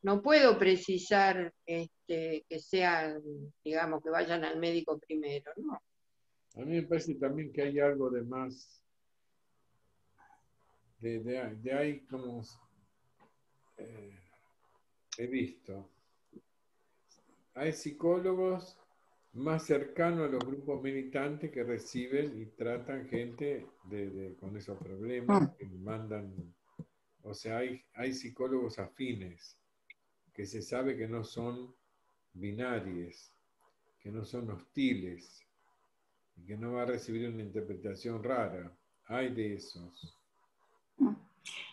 No puedo precisar que sean, digamos, que vayan al médico primero, ¿no? A mí me parece también que hay algo de más, de ahí como he visto. Hay psicólogos más cercanos a los grupos militantes que reciben y tratan gente con esos problemas, que mandan, o sea, hay psicólogos afines, que se sabe que no son binarios, que no son hostiles, y que no va a recibir una interpretación rara. Hay de esos.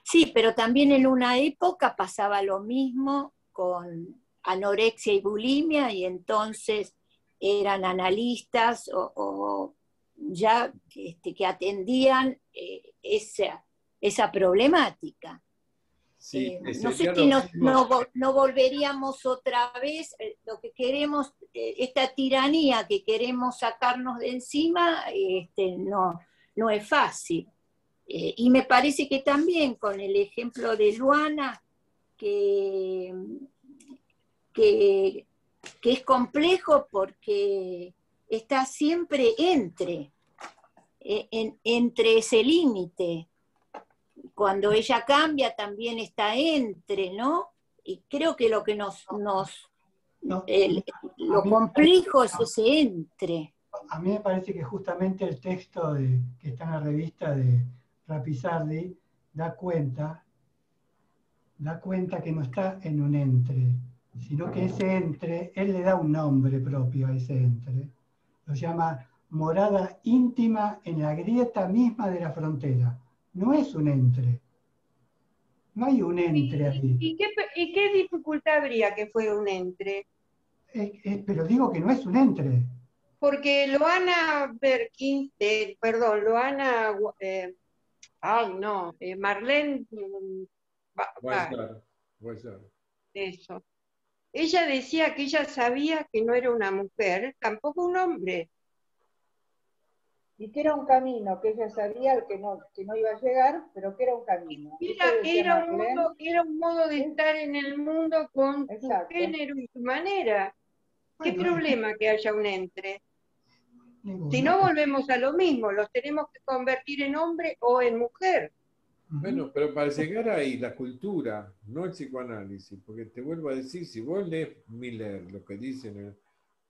Sí, pero también en una época pasaba lo mismo con anorexia y bulimia, y entonces eran analistas o ya que atendían esa problemática. Sí, no sé si no volveríamos otra vez, lo que queremos, esta tiranía que queremos sacarnos de encima, no es fácil. Y me parece que también con el ejemplo de Luana, que es complejo porque está siempre entre ese límite. Cuando ella cambia también está entre, ¿no? Y creo que lo que lo complejo es ese entre. A mí me parece que justamente el texto que está en la revista de Rapisardi da cuenta que no está en un entre, sino que ese entre, él le da un nombre propio a ese entre. Lo llama morada íntima en la grieta misma de la frontera. No es un entre. No hay un entre ahí. ¿Y qué dificultad habría que fuera un entre? Pero digo que no es un entre. Porque Loana Marlene eso. Ella decía que ella sabía que no era una mujer, tampoco un hombre. Y que era un camino, que ella sabía que no iba a llegar, pero que era un camino. Era un modo de estar en el mundo con su género y su manera. ¿Qué problema que haya un entre? Si no, volvemos a lo mismo, los tenemos que convertir en hombre o en mujer. Bueno, pero para llegar ahí, la cultura, no el psicoanálisis, porque te vuelvo a decir, si vos lees Miller, lo que dice en el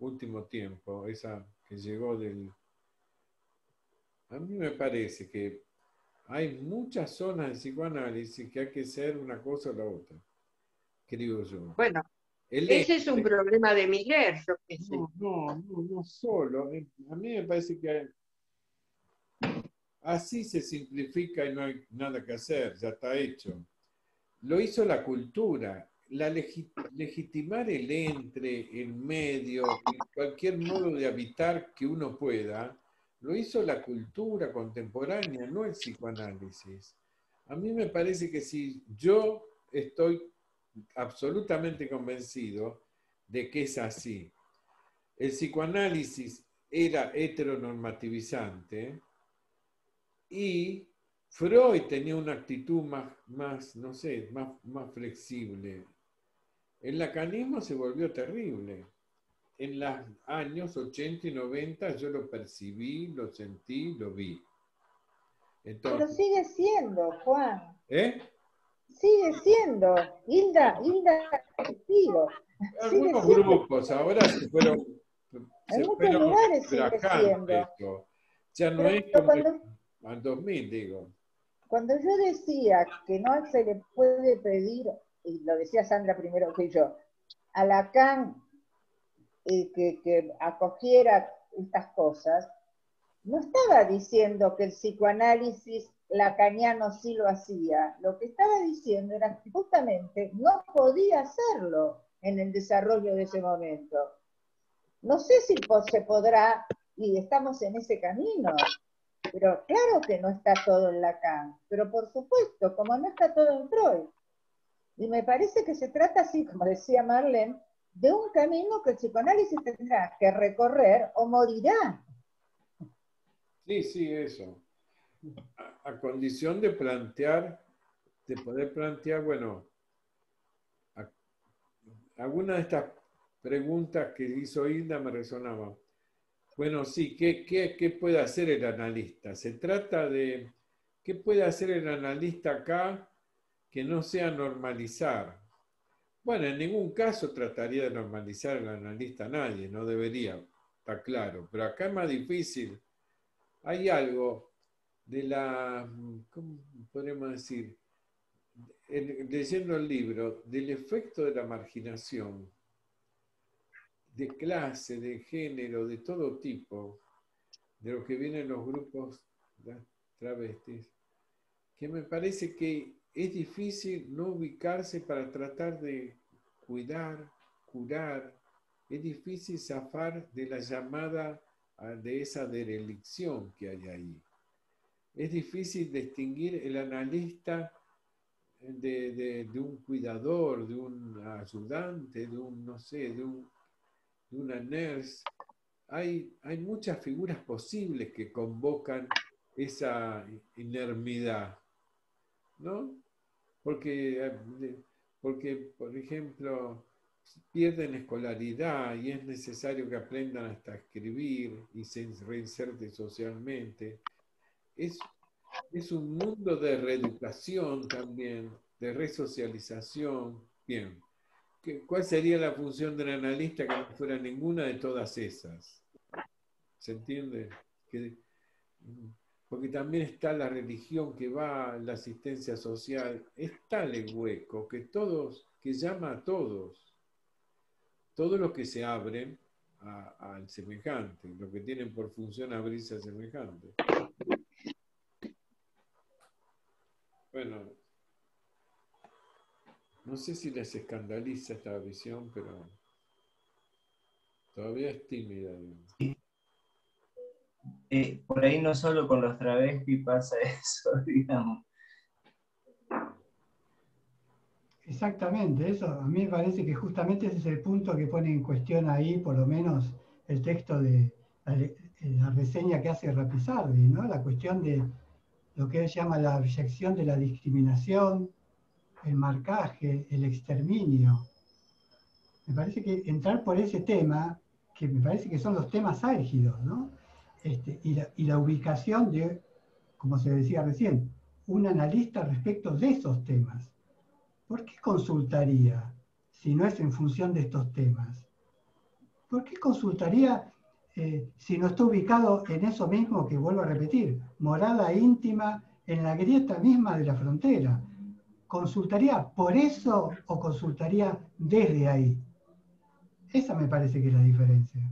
último tiempo, esa que llegó a mí me parece que hay muchas zonas de psicoanálisis que hay que ser una cosa o la otra, creo yo. Bueno, ese es un problema de Miller, yo qué sé. No solo. A mí me parece que así se simplifica y no hay nada que hacer, ya está hecho. Lo hizo la cultura, legitimar el entre, el medio, cualquier modo de habitar que uno pueda, lo hizo la cultura contemporánea, no el psicoanálisis. A mí me parece que si yo estoy absolutamente convencido de que es así. El psicoanálisis era heteronormativizante y Freud tenía una actitud más flexible. El lacanismo se volvió terrible. En los años 80 y 90 yo lo percibí, lo sentí, lo vi. Entonces, pero sigue siendo, Juan. Sigue siendo. Hilda, testigo. Algunos grupos ahora se fueron. En muchos lugares sigue siendo. Esto. Ya no es como en 2000, digo. Cuando yo decía que no se le puede pedir, y lo decía Sandra primero que yo, a Lacan que acogiera estas cosas, no estaba diciendo que el psicoanálisis lacaniano sí lo hacía. Lo que estaba diciendo era que justamente no podía hacerlo en el desarrollo de ese momento. No sé si se podrá y estamos en ese camino. Pero claro que no está todo en Lacan, pero por supuesto, como no está todo en Freud. Y me parece que se trata así, como decía Marlene, de un camino que el psicoanálisis tendrá que recorrer o morirá. Sí, sí, eso. A condición de plantear, de poder plantear, bueno, alguna de estas preguntas que hizo Hilda me resonaban. Bueno, sí, ¿qué puede hacer el analista? Se trata de, ¿qué puede hacer el analista acá que no sea normalizar? Bueno, en ningún caso trataría de normalizar al analista a nadie, no debería, está claro. Pero acá es más difícil. Hay algo de la, ¿cómo podemos decir? Leyendo el libro, del efecto de la marginación, de clase, de género, de todo tipo, de lo que vienen los grupos travestis, que me parece que es difícil no ubicarse para tratar de cuidar, curar, es difícil zafar de la llamada de esa derelicción que hay ahí. Es difícil distinguir el analista de un cuidador, de un ayudante, de un, no sé, de una nurse. Hay muchas figuras posibles que convocan esa inermidad, ¿no? Porque, por ejemplo, pierden escolaridad y es necesario que aprendan hasta escribir y se reinserten socialmente. Es un mundo de reeducación también, de resocialización. Bien, ¿cuál sería la función del analista que no fuera ninguna de todas esas? ¿Se entiende? Porque también está la religión que va, la asistencia social. Es tal el hueco que que llama a todos los que se abren al semejante, los que tienen por función abrirse al semejante. Bueno, no sé si les escandaliza esta visión, pero todavía es tímida. Por ahí no solo con los travestis pasa eso, digamos. Exactamente, eso a mí me parece que justamente ese es el punto que pone en cuestión ahí, por lo menos el texto de la reseña que hace Rapizardi, ¿no? La cuestión de lo que él llama la abyección de la discriminación, el marcaje, el exterminio. Me parece que entrar por ese tema, que me parece que son los temas álgidos, ¿no? Y la ubicación de, como se decía recién, un analista respecto de esos temas. ¿Por qué consultaría si no es en función de estos temas? ¿Por qué consultaría si no está ubicado en eso mismo que vuelvo a repetir? Morada íntima en la grieta misma de la frontera. ¿Consultaría por eso o consultaría desde ahí? Esa me parece que es la diferencia.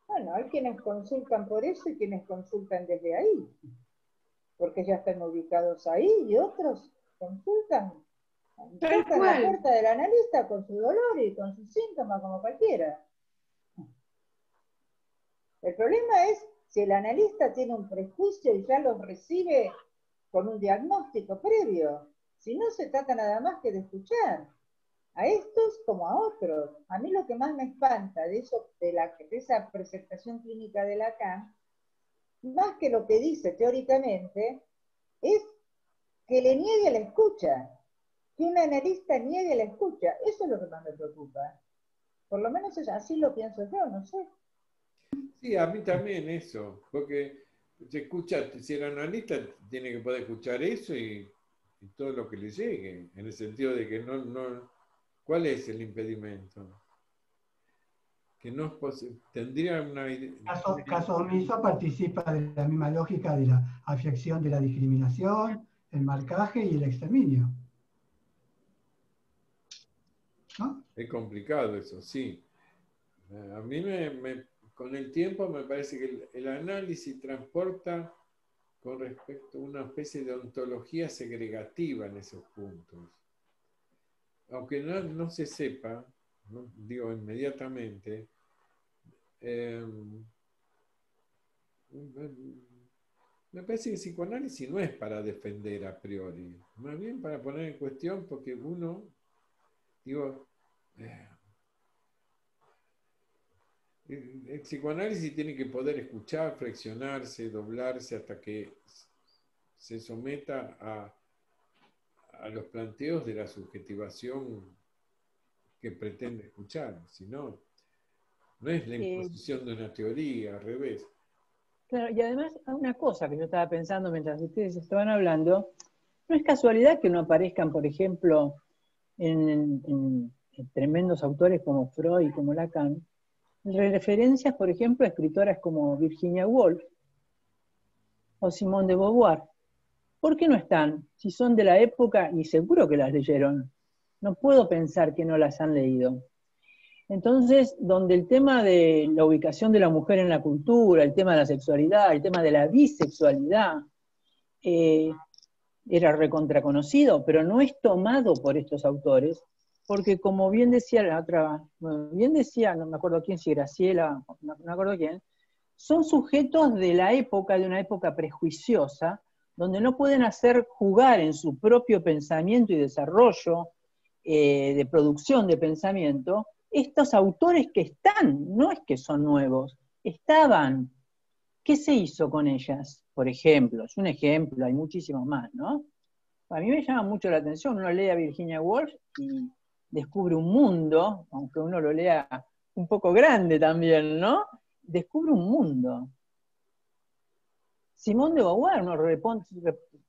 Bueno, hay quienes consultan por eso y quienes consultan desde ahí, porque ya están ubicados ahí, y otros consultan, tocan la puerta del analista con su dolor y con sus síntomas como cualquiera. El problema es si el analista tiene un prejuicio y ya los recibe con un diagnóstico previo. Si no, se trata nada más que de escuchar a estos como a otros. A mí lo que más me espanta de esa presentación clínica de Lacan, más que lo que dice teóricamente, es que le niegue la escucha, que un analista niegue la escucha. Eso es lo que más me preocupa. Por lo menos así lo pienso yo, no sé. Sí, a mí también eso, porque se escucha, si el analista tiene que poder escuchar eso y todo lo que le llegue, en el sentido de que no, ¿cuál es el impedimento? Que no tendría una... Caso omiso participa de la misma lógica de la abyección de la discriminación, el marcaje y el exterminio. ¿No? Es complicado eso, sí. A mí con el tiempo me parece que el análisis transporta con respecto a una especie de ontología segregativa en esos puntos. Aunque no se sepa, ¿no? Digo inmediatamente, Me parece que el psicoanálisis no es para defender a priori, más bien para poner en cuestión, porque uno, digo, el psicoanálisis tiene que poder escuchar, flexionarse, doblarse hasta que se someta a los planteos de la subjetivación que pretende escuchar, si no, no es la imposición de una teoría, al revés. Claro, y además, una cosa que yo estaba pensando mientras ustedes estaban hablando, no es casualidad que no aparezcan, por ejemplo, en tremendos autores como Freud y como Lacan, referencias, por ejemplo, a escritoras como Virginia Woolf o Simone de Beauvoir. ¿Por qué no están? Si son de la época, y seguro que las leyeron. No puedo pensar que no las han leído. Entonces, donde el tema de la ubicación de la mujer en la cultura, el tema de la sexualidad, el tema de la bisexualidad, era recontraconocido, pero no es tomado por estos autores, porque como bien decía la otra, bien decía, no me acuerdo quién, si Graciela, no me acuerdo quién, son sujetos de la época, de una época prejuiciosa, donde no pueden hacer jugar en su propio pensamiento y desarrollo de producción de pensamiento, estos autores que están, no es que son nuevos, estaban. ¿Qué se hizo con ellas? Por ejemplo, es un ejemplo, hay muchísimos más, ¿no? A mí me llama mucho la atención, uno lee a Virginia Woolf y descubre un mundo, aunque uno lo lea un poco grande también, ¿no? Descubre un mundo. Simone de Beauvoir, uno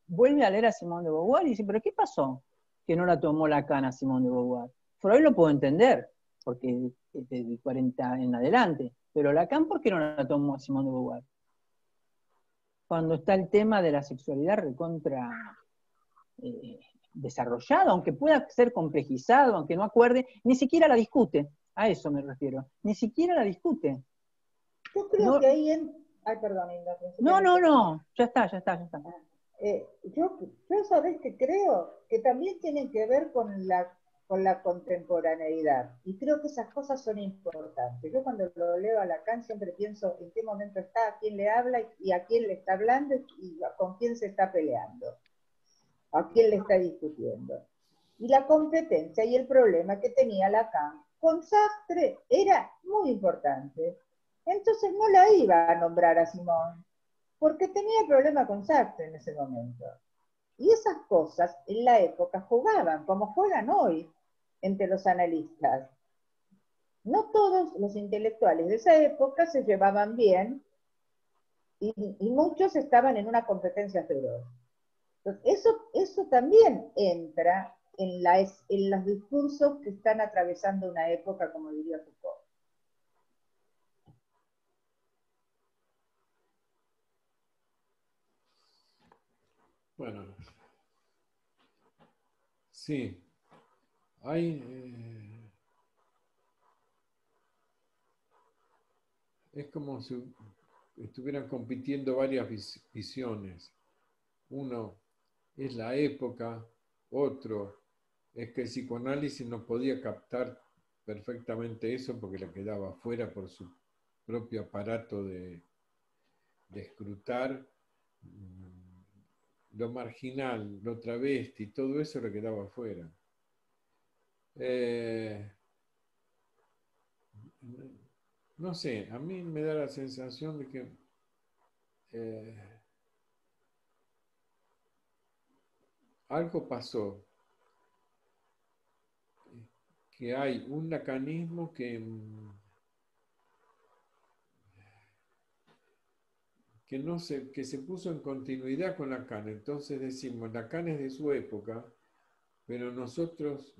vuelve a leer a Simone de Beauvoir y dice, ¿pero qué pasó que no la tomó Lacan a Simone de Beauvoir? Freud lo puedo entender, porque es de 40 en adelante, pero Lacan, ¿por qué no la tomó a Simone de Beauvoir? Cuando está el tema de la sexualidad recontra desarrollado, aunque pueda ser complejizado, aunque no acuerde, ni siquiera la discute, a eso me refiero, ni siquiera la discute. Yo creo que ahí Ay, perdón, Inda. No, ya está. Yo sabés que creo que también tienen que ver con la contemporaneidad, y creo que esas cosas son importantes. Yo cuando lo leo a Lacan siempre pienso en qué momento está, a quién le habla y a quién le está hablando y con quién se está peleando, a quién le está discutiendo. Y la competencia y el problema que tenía Lacan con Sartre era muy importante. Entonces no la iba a nombrar a Simone, porque tenía el problema con Sartre en ese momento. Y esas cosas en la época jugaban, como juegan hoy entre los analistas. No todos los intelectuales de esa época se llevaban bien y muchos estaban en una competencia feroz. Entonces, eso también entra en los discursos que están atravesando una época, como diría Foucault. Bueno, sí, hay, es como si estuvieran compitiendo varias visiones. Uno es la época, otro es que el psicoanálisis no podía captar perfectamente eso porque le quedaba fuera por su propio aparato de escrutar. Lo marginal, lo travesti, todo eso le quedaba afuera. No sé, a mí me da la sensación de que algo pasó, que hay un lacanismo que se puso en continuidad con Lacan. Entonces decimos, Lacan es de su época, pero nosotros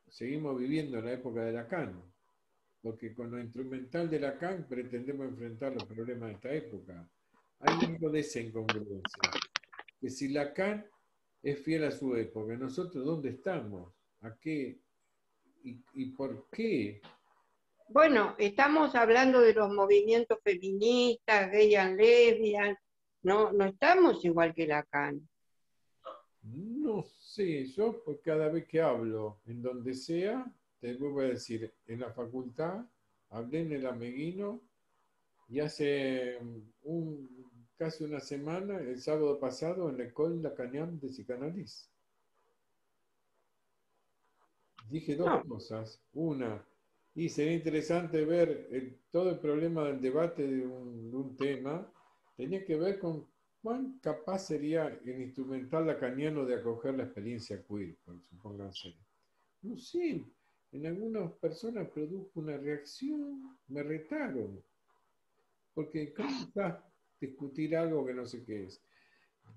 seguimos viviendo en la época de Lacan, porque con lo instrumental de Lacan pretendemos enfrentar los problemas de esta época. Hay algo de esa incongruencia, que si Lacan es fiel a su época, ¿nosotros dónde estamos? ¿A qué? ¿Y por qué? Bueno, estamos hablando de los movimientos feministas, gay and lesbian, no estamos igual que Lacan. No sé, yo pues cada vez que hablo, en donde sea, te vuelvo a decir, en la facultad, hablé en el Ameguino Y hace casi una semana, el sábado pasado, en la École Lacanienne de Psicanálisis. Dije dos cosas. Una, y sería interesante ver todo el problema del debate de un tema, tenía que ver con cuán capaz sería el instrumental lacaniano de acoger la experiencia queer, supónganse. No sé, en algunas personas produjo una reacción, me retaron. Porque ¿cómo estás a discutir algo que no sé qué es?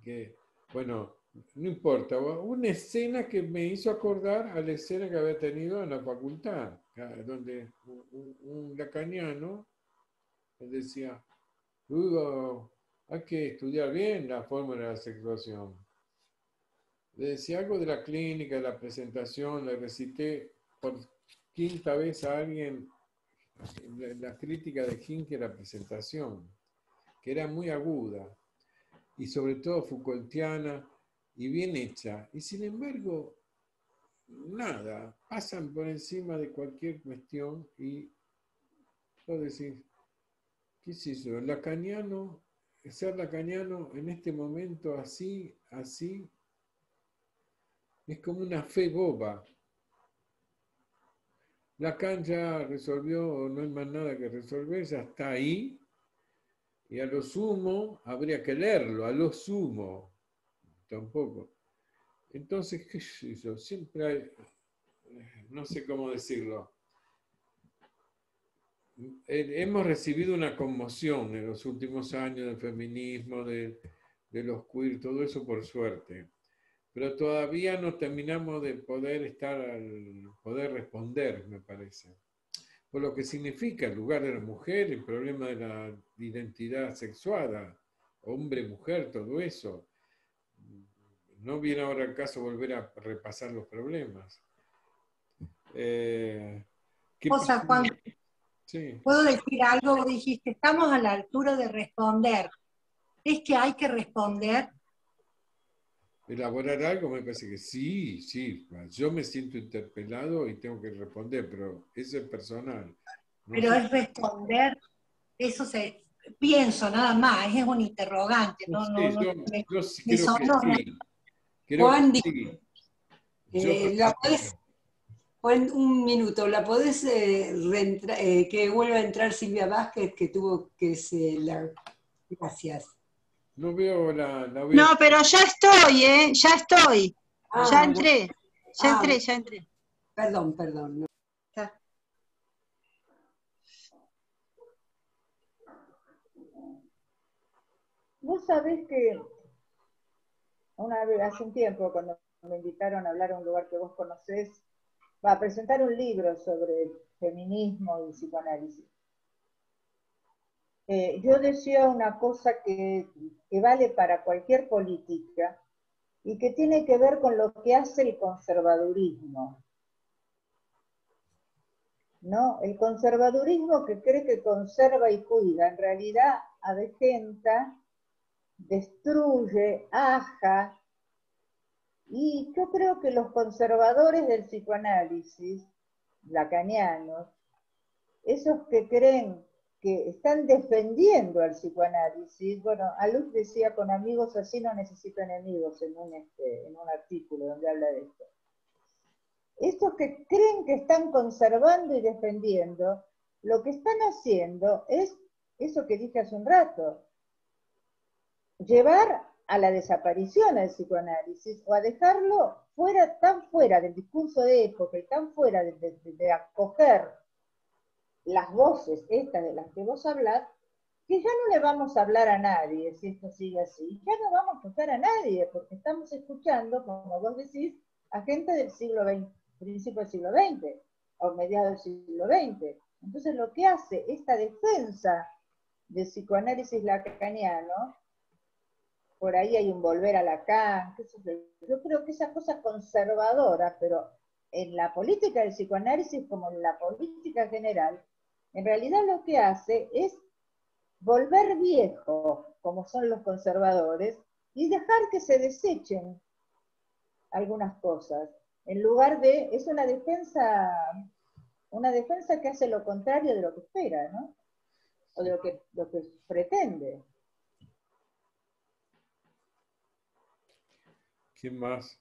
Que, bueno, no importa, una escena que me hizo acordar a la escena que había tenido en la facultad, donde un lacaniano decía, Hugo, hay que estudiar bien la fórmula de la sexuación. Le decía algo de la clínica, de la presentación, le recité por quinta vez a alguien la crítica de Hinke a la presentación, que era muy aguda y sobre todo Foucaultiana y bien hecha. Y sin embargo, nada, pasan por encima de cualquier cuestión y vos decís, ¿qué es eso? Lacaniano, ser lacaniano en este momento así, es como una fe boba. Lacan ya resolvió, no hay más nada que resolver, ya está ahí, y a lo sumo habría que leerlo, a lo sumo, tampoco. Entonces, ¿qué es eso? Siempre hay, no sé cómo decirlo, hemos recibido una conmoción en los últimos años del feminismo, de los queer, todo eso por suerte. Pero todavía no terminamos de poder poder responder, me parece. Por lo que significa el lugar de la mujer, el problema de la identidad sexuada, hombre-mujer, todo eso. No viene ahora el caso volver a repasar los problemas. ¿Qué Cosa, pasa? Juan, Sí. ¿puedo decir algo? Vos dijiste, estamos a la altura de responder. ¿Es que hay que responder? Elaborar algo me parece que sí, sí. Yo me siento interpelado y tengo que responder, pero eso es personal. No Pero sé. es responder, eso se, pienso nada más, es un interrogante, No no, sé, yo sí me creo que sonó, ¿no? sí. Creo Juan, que sí. Yo ¿la podés, Juan, un minuto, ¿la podés que vuelva a entrar Silvia Vázquez, que tuvo que se la... Gracias. no veo la No, pero ya estoy, ¿eh? Ya estoy. Ya entré. Ya entré. Perdón. No. Vos sabés que una vez, hace un tiempo, cuando me invitaron a hablar a un lugar que vos conocés, a presentar un libro sobre feminismo y psicoanálisis. Yo decía una cosa que vale para cualquier política y que tiene que ver con lo que hace el conservadurismo. ¿No? El conservadurismo que cree que conserva y cuida, en realidad avejenta, destruye, aja, y yo creo que los conservadores del psicoanálisis, lacanianos, esos que creen que están defendiendo al psicoanálisis, bueno, Alush decía, con amigos así no necesito enemigos, en un artículo donde habla de esto. Estos que creen que están conservando y defendiendo, lo que están haciendo es eso que dije hace un rato, llevar a la desaparición al psicoanálisis o a dejarlo fuera, tan fuera del discurso de época y tan fuera de acoger las voces estas de las que vos hablás, que ya no le vamos a hablar a nadie si esto sigue así, ya no vamos a escuchar a nadie, porque estamos escuchando, como vos decís, a gente del siglo XX, principio del siglo XX, o mediados del siglo XX. Entonces lo que hace esta defensa del psicoanálisis lacaniano, por ahí hay un volver a Lacan, yo creo que esa cosa conservadora, pero en la política del psicoanálisis como en la política general, en realidad lo que hace es volver viejo, como son los conservadores, y dejar que se desechen algunas cosas. En lugar de, es una defensa que hace lo contrario de lo que espera, ¿no? o de lo que pretende. ¿Quién más?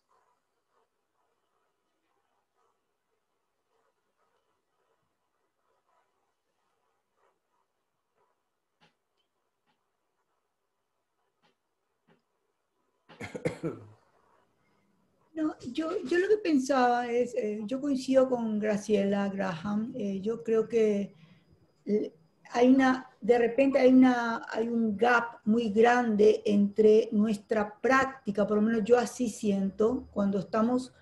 No, yo lo que pensaba es, yo coincido con Graciela Graham, yo creo que de repente hay un gap muy grande entre nuestra práctica, por lo menos yo así siento, cuando estamos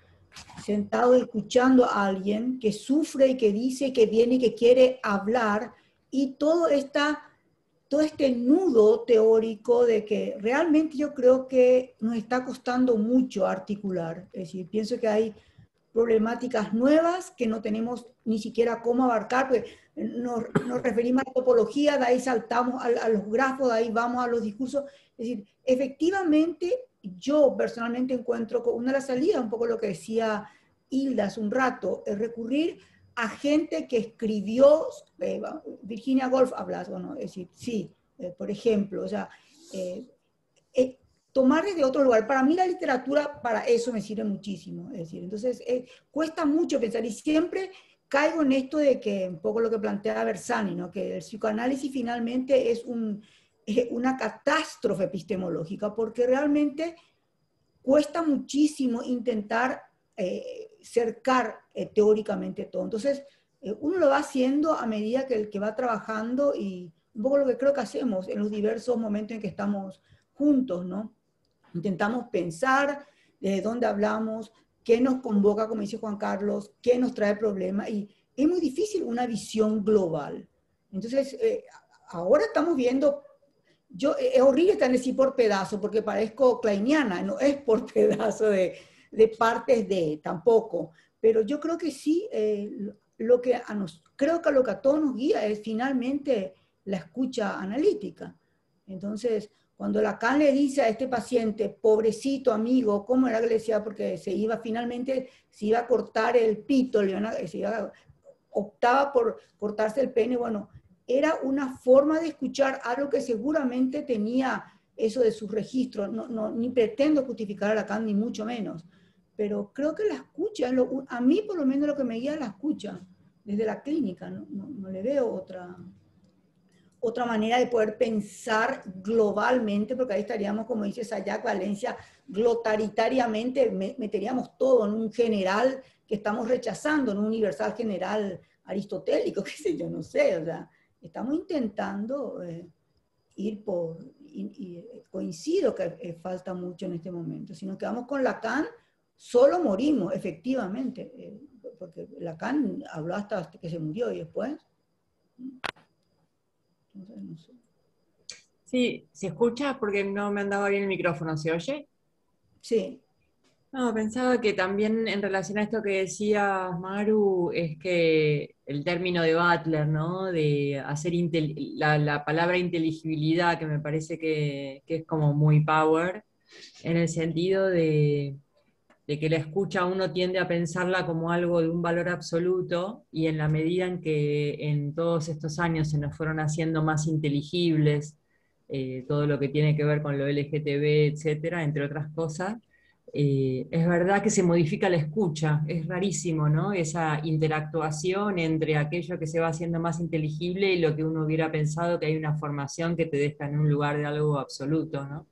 sentados escuchando a alguien que sufre y que dice que viene y que quiere hablar, y todo este nudo teórico de que realmente yo creo que nos está costando mucho articular. Es decir, pienso que hay problemáticas nuevas que no tenemos ni siquiera cómo abarcar, porque nos referimos a la topología, de ahí saltamos a los grafos, de ahí vamos a los discursos. Es decir, efectivamente, yo personalmente encuentro una de las salidas, un poco lo que decía Hilda hace un rato, es recurrir a gente que escribió, Virginia Woolf habla, bueno, es decir, sí, por ejemplo, o sea, tomar desde otro lugar. Para mí la literatura para eso me sirve muchísimo, es decir, entonces cuesta mucho pensar, y siempre caigo en esto de que, un poco lo que plantea Bersani, ¿no? Que el psicoanálisis finalmente es una catástrofe epistemológica, porque realmente cuesta muchísimo intentar cercar teóricamente todo. Entonces, uno lo va haciendo a medida que va trabajando, y un poco lo que creo que hacemos en los diversos momentos en que estamos juntos, ¿no? Intentamos pensar desde dónde hablamos, qué nos convoca, como dice Juan Carlos, qué nos trae problemas, y es muy difícil una visión global. Entonces, ahora estamos viendo, es horrible estar decir por pedazo, porque parezco kleiniana, no es por pedazo de partes de, tampoco, pero yo creo que sí, creo que lo que a todos nos guía es finalmente la escucha analítica. Entonces, cuando Lacan le dice a este paciente, pobrecito amigo, ¿cómo era que le decía? Porque se iba a cortar el pito, optaba por cortarse el pene, bueno, era una forma de escuchar algo que seguramente tenía eso de sus registros. No, ni pretendo justificar a Lacan, ni mucho menos, pero creo que la escucha, a mí por lo menos lo que me guía es la escucha, desde la clínica, no le veo otra manera de poder pensar globalmente, porque ahí estaríamos, como dice Sayac Valencia, glotaritariamente, meteríamos todo en un general que estamos rechazando, en un universal general aristotélico, qué sé yo, no sé, o sea, estamos intentando ir y coincido que falta mucho en este momento. Si nos quedamos con Lacan, solo morimos, efectivamente, porque Lacan habló hasta que se murió, y después... No sé. Sí, ¿se escucha? Porque no me andaba bien el micrófono, ¿se oye? Sí. No, pensaba que también en relación a esto que decía Maru, es que el término de Butler, ¿no? De hacer la palabra inteligibilidad, que me parece que es como muy power, en el sentido de que la escucha uno tiende a pensarla como algo de un valor absoluto, y en la medida en que en todos estos años se nos fueron haciendo más inteligibles todo lo que tiene que ver con lo LGTB, etcétera, entre otras cosas, es verdad que se modifica la escucha, es rarísimo, ¿no? Esa interactuación entre aquello que se va haciendo más inteligible y lo que uno hubiera pensado que hay una formación que te deja en un lugar de algo absoluto, ¿no?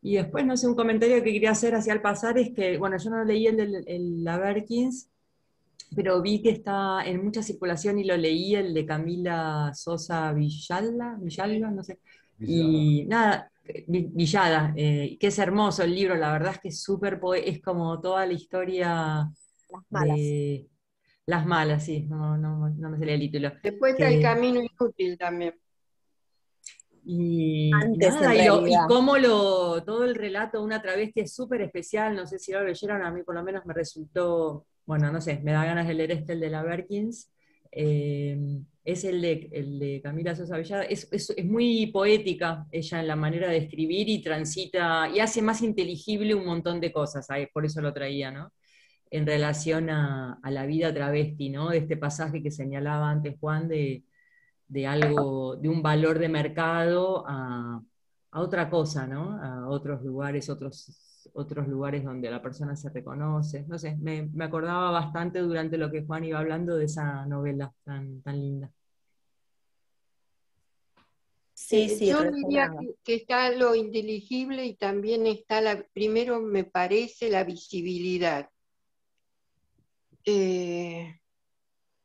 Y después, no sé, un comentario que quería hacer hacia el pasar es que, bueno, yo no leí el La Berkins, pero vi que está en mucha circulación y lo leí, el de Camila Sosa Villalba, no sé. Y nada, Villada, que es hermoso el libro, la verdad es que es súper, es como toda la historia de Las Malas, sí, no me salía el título. Después está El Camino Inútil también. Y Antes, nada, en y realidad. cómo todo el relato de una travesti es súper especial, no sé si lo leyeron, a mí por lo menos me resultó, bueno, no sé, me da ganas de leer el de la Berkins, es el de Camila Sosa Villada, es muy poética ella en la manera de escribir, y transita, y hace más inteligible un montón de cosas, por eso lo traía, ¿no? En relación a la vida travesti, ¿no? De este pasaje que señalaba antes Juan, de de algo, de un valor de mercado a otra cosa, ¿no? A otros lugares, otros lugares donde la persona se reconoce. No sé, me acordaba bastante durante lo que Juan iba hablando de esa novela tan linda. Sí, sí, Yo diría resonaba. que está lo inteligible y también está, primero me parece, la visibilidad.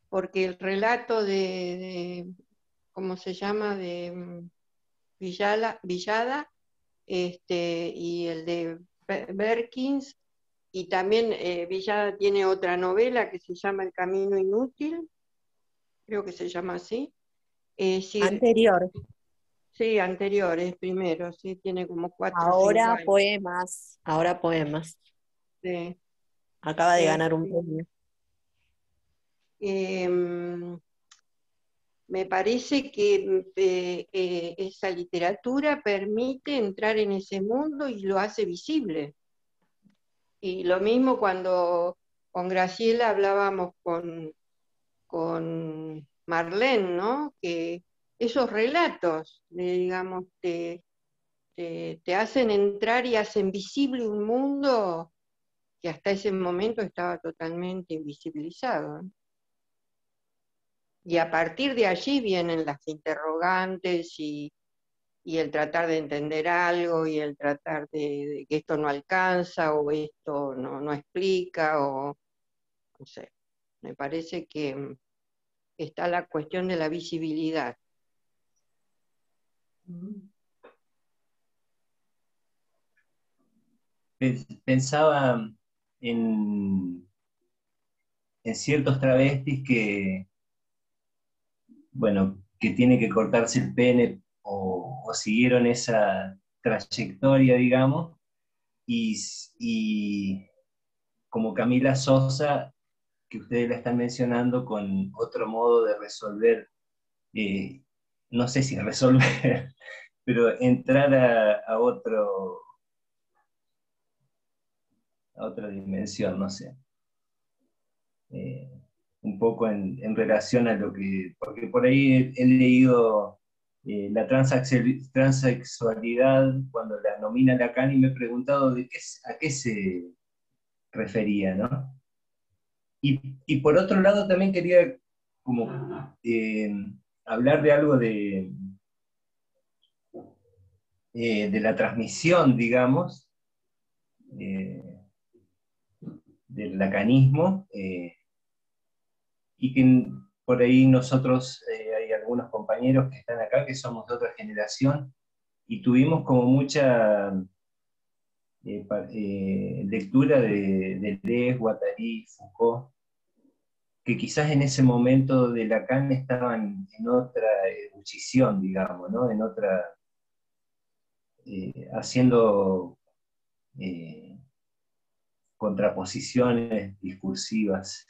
Porque el relato ¿cómo se llama?, de Villada, y el de Berkins, y también Villada tiene otra novela que se llama El Camino Inútil, creo que se llama así. Anterior. Sí, anterior, es primero, sí, tiene como 4 o 5 Ahora años. poemas. Ahora poemas. Sí. Acaba de ganar un premio. Me parece que esa literatura permite entrar en ese mundo y lo hace visible. Y lo mismo cuando con Graciela hablábamos con Marlene, ¿no? Que esos relatos, digamos, te hacen entrar y hacen visible un mundo que hasta ese momento estaba totalmente invisibilizado, ¿no? Y a partir de allí vienen las interrogantes y el tratar de entender algo y el tratar de que esto no alcanza o esto no explica, o no sé. Me parece que está la cuestión de la visibilidad. Pensaba en ciertos travestis que, bueno, que tiene que cortarse el pene o siguieron esa trayectoria, digamos, y como Camila Sosa, que ustedes la están mencionando, con otro modo de resolver, no sé si resolver, pero entrar a otra dimensión, no sé. Un poco en relación a lo que, porque por ahí he leído la transexualidad cuando la nomina Lacan y me he preguntado a qué se refería, ¿no? Y por otro lado también quería como hablar de algo de la transmisión, digamos, del lacanismo, y que por ahí nosotros, hay algunos compañeros que están acá que somos de otra generación, y tuvimos como mucha lectura de Deleuze, Guattari, Foucault, que quizás en ese momento de Lacan estaban en otra ebullición, digamos, ¿no? En otra, haciendo contraposiciones discursivas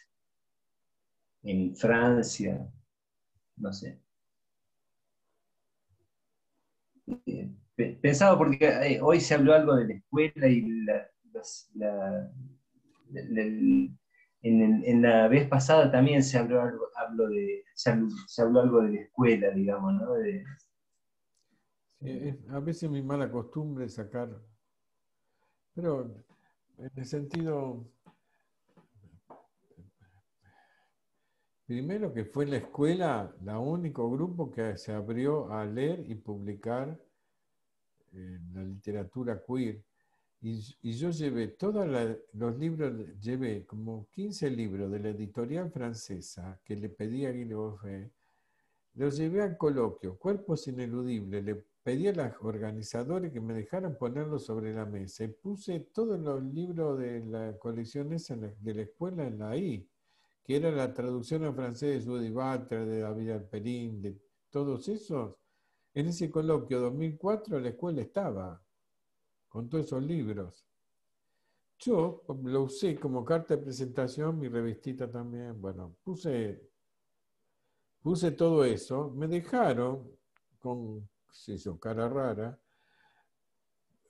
en Francia, no sé. Pensaba porque hoy se habló algo de la escuela y en la vez pasada también se habló algo, se habló algo de la escuela, digamos, ¿no? A veces mi mala costumbre es sacar, pero en el sentido, primero que fue en la escuela el único grupo que se abrió a leer y publicar la literatura queer. Y yo llevé todos los libros, llevé como 15 libros de la editorial francesa que le pedí a Guy Boffet, los llevé al coloquio, Cuerpos Ineludibles, le pedí a los organizadores que me dejaran ponerlos sobre la mesa y puse todos los libros de la colección esa de la escuela en ahí, que era la traducción al francés de Judy Butler, de David Alperín, de todos esos. En ese coloquio 2004 la escuela estaba con todos esos libros. Yo lo usé como carta de presentación, mi revistita también, bueno, puse todo eso, me dejaron con, qué sé yo, cara rara.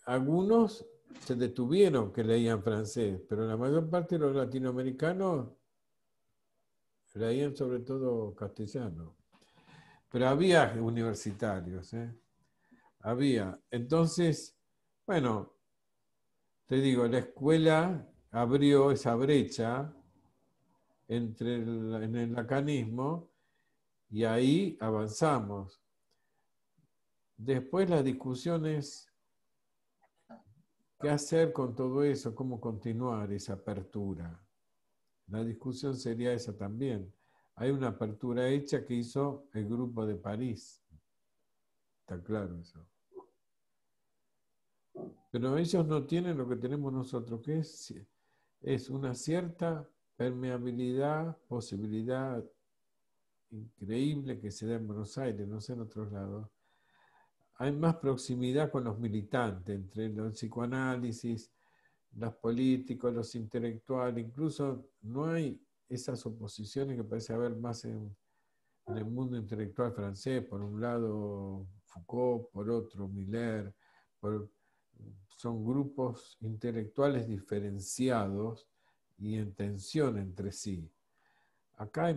Algunos se detuvieron que leían francés, pero la mayor parte de los latinoamericanos leían sobre todo castellano. pero había universitarios, había. Entonces, bueno, te digo, la escuela abrió esa brecha en el lacanismo y ahí avanzamos. Después la discusión es qué hacer con todo eso, cómo continuar esa apertura. La discusión sería esa también. Hay una apertura hecha que hizo el grupo de París. Está claro eso. Pero ellos no tienen lo que tenemos nosotros, que es una cierta permeabilidad, posibilidad increíble que se da en Buenos Aires, no sé en otros lados. Hay más proximidad con los militantes, entre los psicoanálisis, los políticos, los intelectuales, incluso no hay esas oposiciones que parece haber más en el mundo intelectual francés, por un lado Foucault, por otro Miller, son grupos intelectuales diferenciados y en tensión entre sí. Acá hay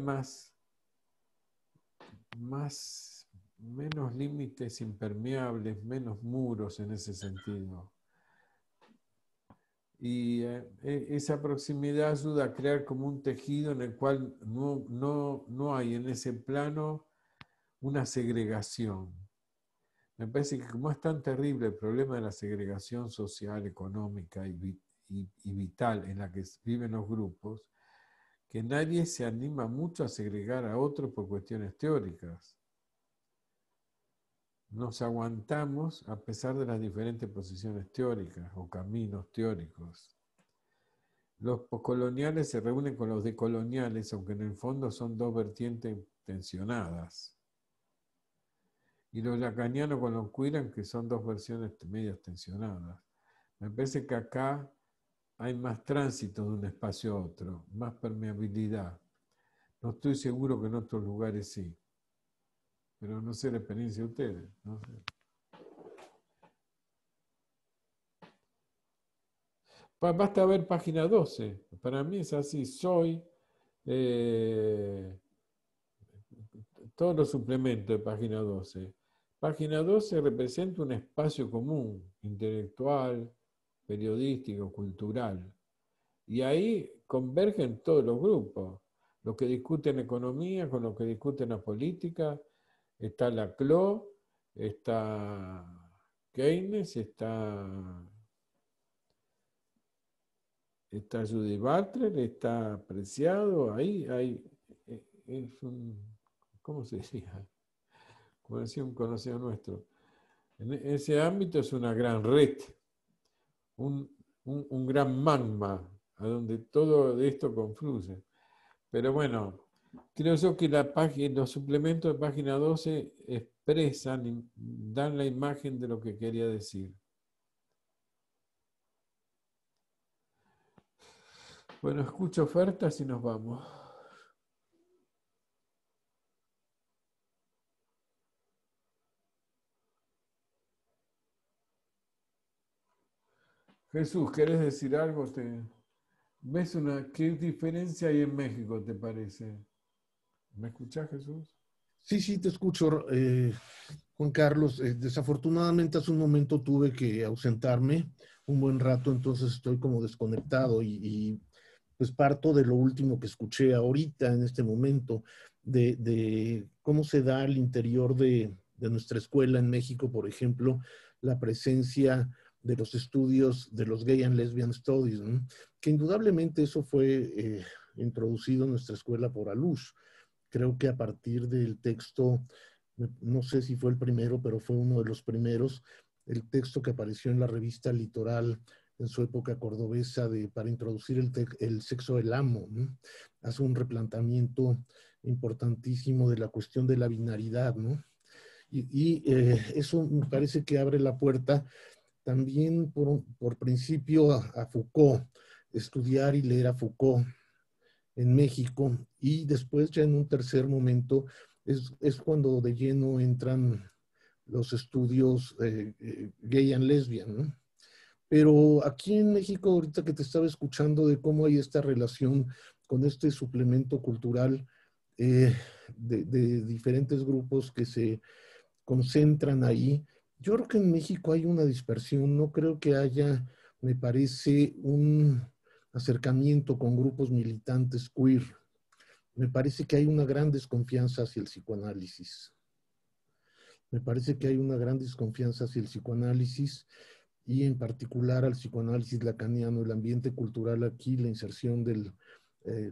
menos límites impermeables, menos muros en ese sentido. Y esa proximidad ayuda a crear como un tejido en el cual no hay en ese plano una segregación. Me parece que como es tan terrible el problema de la segregación social, económica y vital en la que viven los grupos, que nadie se anima mucho a segregar a otros por cuestiones teóricas. Nos aguantamos a pesar de las diferentes posiciones teóricas o caminos teóricos. Los poscoloniales se reúnen con los decoloniales, aunque en el fondo son dos vertientes tensionadas. Y los lacanianos con los queer, que son dos versiones medias tensionadas. Me parece que acá hay más tránsito de un espacio a otro, más permeabilidad. No estoy seguro que en otros lugares sí. Pero no sé la experiencia de ustedes. No sé. Basta ver página 12. Para mí es así. Soy todos los suplementos de página 12. Página 12 representa un espacio común, intelectual, periodístico, cultural. Y ahí convergen todos los grupos. Los que discuten economía con los que discuten la política. Está Laclau, está Keynes, está Judith Butler, está Preciado. Ahí hay, es un, ¿cómo se decía? Como decía un conocido nuestro. En ese ámbito es una gran red, un gran magma, a donde todo esto confluye. Pero bueno, creo yo que los suplementos de página 12 expresan, dan la imagen de lo que quería decir. Bueno, escucho ofertas y nos vamos. Jesús, ¿querés decir algo? ¿Ves qué diferencia hay en México, te parece? ¿Me escuchás, Jesús? Sí, sí, te escucho, Juan Carlos. Desafortunadamente hace un momento tuve que ausentarme un buen rato, entonces estoy como desconectado y pues parto de lo último que escuché ahorita en este momento, de cómo se da al interior de nuestra escuela en México, por ejemplo, la presencia de los estudios de los Gay and Lesbian Studies, ¿no? Que indudablemente eso fue introducido en nuestra escuela por Alush. Creo que a partir del texto, no sé si fue el primero, pero fue uno de los primeros, el texto que apareció en la revista Litoral en su época cordobesa para introducir el sexo del amo, ¿no? Hace un replanteamiento importantísimo de la cuestión de la binaridad, ¿no? Y eso me parece que abre la puerta también por principio a Foucault, estudiar y leer a Foucault en México, y después ya en un tercer momento es cuando de lleno entran los estudios gay and lesbian, ¿no? Pero aquí en México, ahorita que te estaba escuchando de cómo hay esta relación con este suplemento cultural, de diferentes grupos que se concentran ahí. Yo creo que en México hay una dispersión, no creo que haya, me parece, un acercamiento con grupos militantes queer. Me parece que hay una gran desconfianza hacia el psicoanálisis. Me parece que hay una gran desconfianza hacia el psicoanálisis y en particular al psicoanálisis lacaniano. El ambiente cultural aquí, la inserción del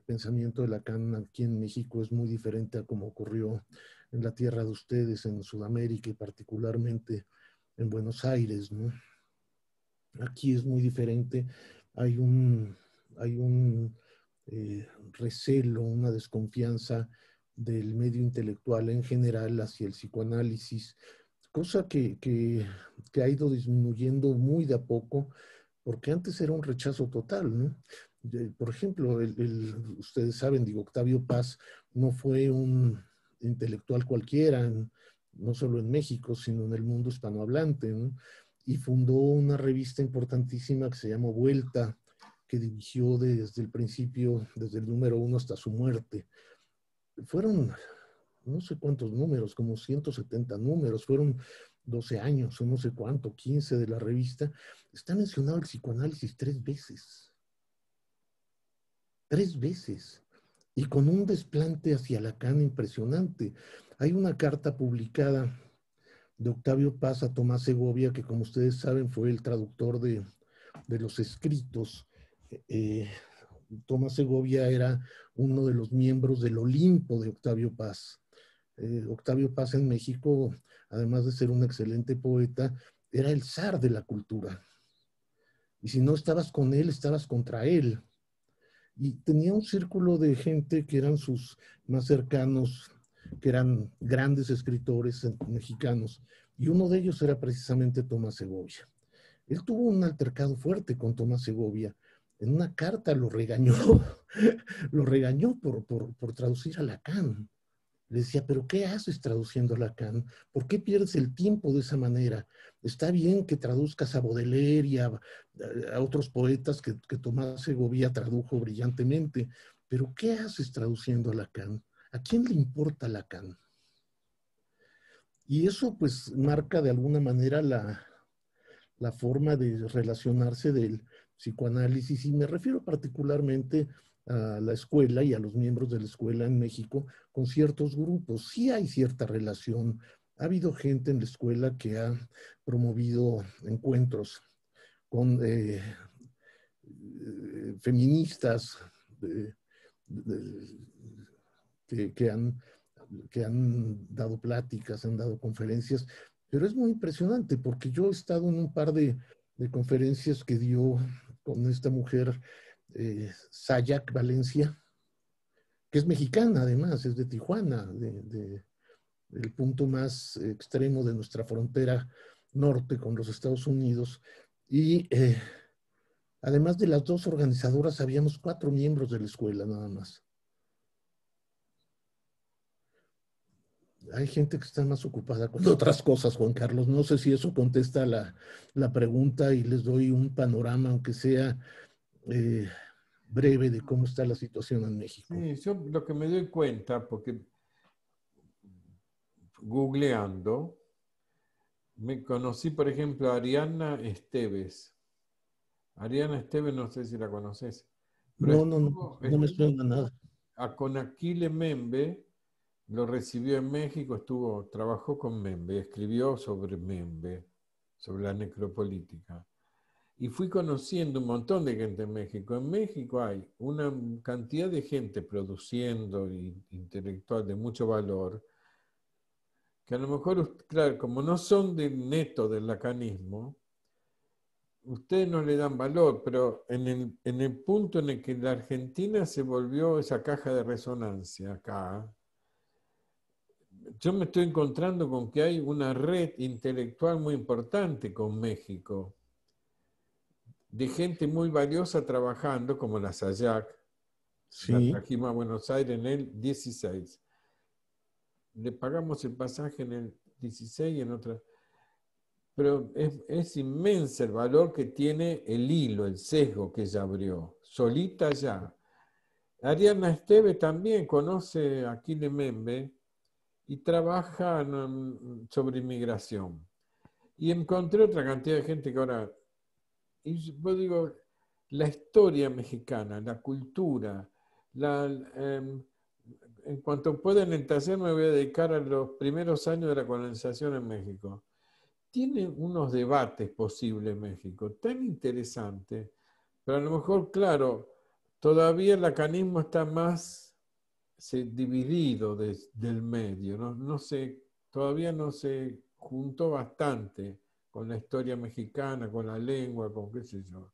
pensamiento de Lacan aquí en México es muy diferente a como ocurrió en la tierra de ustedes, en Sudamérica y particularmente en Buenos Aires, ¿no? Aquí es muy diferente. Hay un recelo, una desconfianza del medio intelectual en general hacia el psicoanálisis, cosa que ha ido disminuyendo muy de a poco, porque antes era un rechazo total, ¿no? Por ejemplo, ustedes saben, digo, Octavio Paz no fue un intelectual cualquiera, no solo en México, sino en el mundo hispanohablante, ¿no? Y fundó una revista importantísima que se llamó Vuelta, que dirigió desde el principio, desde el número 1 hasta su muerte. Fueron no sé cuántos números, como 170 números, fueron 12 años o no sé cuánto, 15 de la revista. Está mencionado el psicoanálisis 3 veces. 3 veces. Y con un desplante hacia Lacan impresionante. Hay una carta publicada de Octavio Paz a Tomás Segovia, que como ustedes saben fue el traductor de los escritos. Tomás Segovia era uno de los miembros del Olimpo de Octavio Paz. Octavio Paz en México, además de ser un excelente poeta, era el zar de la cultura. Y si no estabas con él, estabas contra él. Y tenía un círculo de gente que eran sus más cercanos, que eran grandes escritores mexicanos. Y uno de ellos era precisamente Tomás Segovia. Él tuvo un altercado fuerte con Tomás Segovia. En una carta lo regañó por traducir a Lacan. Le decía, ¿pero qué haces traduciendo a Lacan? ¿Por qué pierdes el tiempo de esa manera? Está bien que traduzcas a Baudelaire y a otros poetas que Tomás Segovia tradujo brillantemente, pero ¿qué haces traduciendo a Lacan? ¿A quién le importa Lacan? Y eso pues marca de alguna manera la forma de relacionarse del psicoanálisis, y me refiero particularmente a la escuela y a los miembros de la escuela en México con ciertos grupos. Sí hay cierta relación. Ha habido gente en la escuela que ha promovido encuentros con feministas que han dado pláticas, han dado conferencias, pero es muy impresionante porque yo he estado en un par de conferencias que dio con esta mujer, Sayac Valencia, que es mexicana además, es de Tijuana, del punto más extremo de nuestra frontera norte con los Estados Unidos. Y además de las dos organizadoras, habíamos 4 miembros de la escuela nada más. Hay gente que está más ocupada con otras cosas, Juan Carlos. No sé si eso contesta la pregunta y les doy un panorama, aunque sea breve, de cómo está la situación en México. Sí, yo lo que me doy cuenta, porque googleando, me conocí, por ejemplo, a Ariana Esteves. Ariana Esteves, no sé si la conoces. No me suena nada. Con Aquile Membe, lo recibió en México, trabajó con Membe, escribió sobre Membe, sobre la necropolítica. Y fui conociendo un montón de gente en México. En México hay una cantidad de gente produciendo intelectual de mucho valor, que a lo mejor, claro, como no son neto del lacanismo, ustedes no le dan valor, pero en el punto en el que la Argentina se volvió esa caja de resonancia acá, yo me estoy encontrando con que hay una red intelectual muy importante con México, de gente muy valiosa trabajando, como la Sayac. Sí. La trajimos a Buenos Aires en el 16. Le pagamos el pasaje en el 16 y en otra. Pero es inmenso el valor que tiene el hilo, el sesgo que ella abrió, solita ya. Ariana Esteve también conoce a Kile Membe y trabaja sobre inmigración. Y encontré otra cantidad de gente que ahora... Y yo digo, la historia mexicana, la cultura, en cuanto pueda en el taller me voy a dedicar a los primeros años de la colonización en México. Tiene unos debates posibles en México, tan interesantes, pero a lo mejor, claro, todavía el lacanismo está más dividido del medio, no sé, todavía no se juntó bastante con la historia mexicana, con la lengua, con qué sé yo,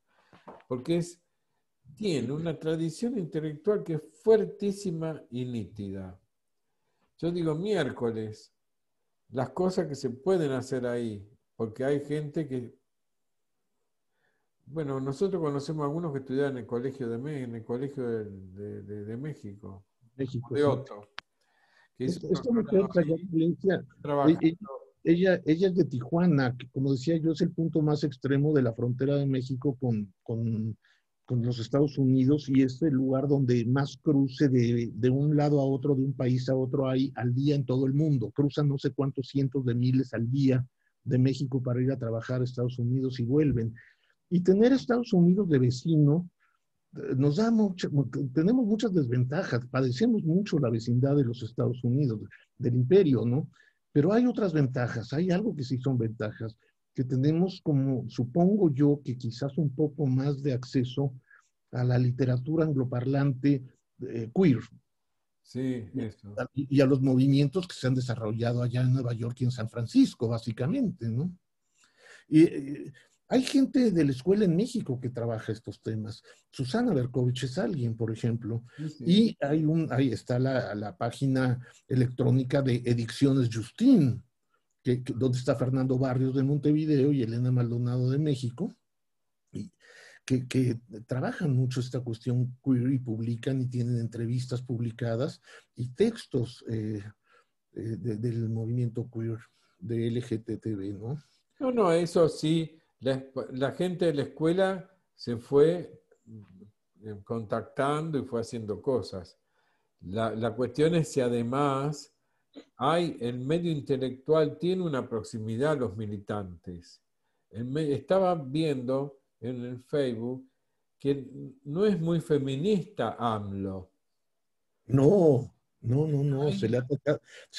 porque tiene una tradición intelectual que es fuertísima y nítida. Yo digo miércoles, las cosas que se pueden hacer ahí, porque hay gente que... Bueno, nosotros conocemos a algunos que estudiaban en el colegio en el colegio de México, México, de sí. Otto. Que hizo Esta mujer, Valencia, ella es de Tijuana, que como decía yo es el punto más extremo de la frontera de México con los Estados Unidos, y es el lugar donde más cruce de un lado a otro, de un país a otro hay al día en todo el mundo. Cruzan no sé cuántos cientos de miles al día de México para ir a trabajar a Estados Unidos y vuelven. Y tener Estados Unidos de vecino nos da tenemos muchas desventajas, padecemos mucho la vecindad de los Estados Unidos, del imperio, ¿no? Pero hay otras ventajas, hay algo que sí son ventajas, que tenemos como, supongo yo, que quizás un poco más de acceso a la literatura angloparlante queer. Sí, eso. Y a los movimientos que se han desarrollado allá en Nueva York y en San Francisco, básicamente, ¿no? Y hay gente de la escuela en México que trabaja estos temas. Susana Berkovich es alguien, por ejemplo. Sí. Y ahí está la página electrónica de Ediciones Justín, donde está Fernando Barrios de Montevideo y Elena Maldonado de México, y que trabajan mucho esta cuestión queer y publican y tienen entrevistas publicadas y textos del movimiento queer, de LGTB, ¿no? No, eso sí. La gente de la escuela se fue contactando y fue haciendo cosas. La cuestión es si además el medio intelectual tiene una proximidad a los militantes. Estaba viendo en el Facebook que no es muy feminista AMLO. No. Se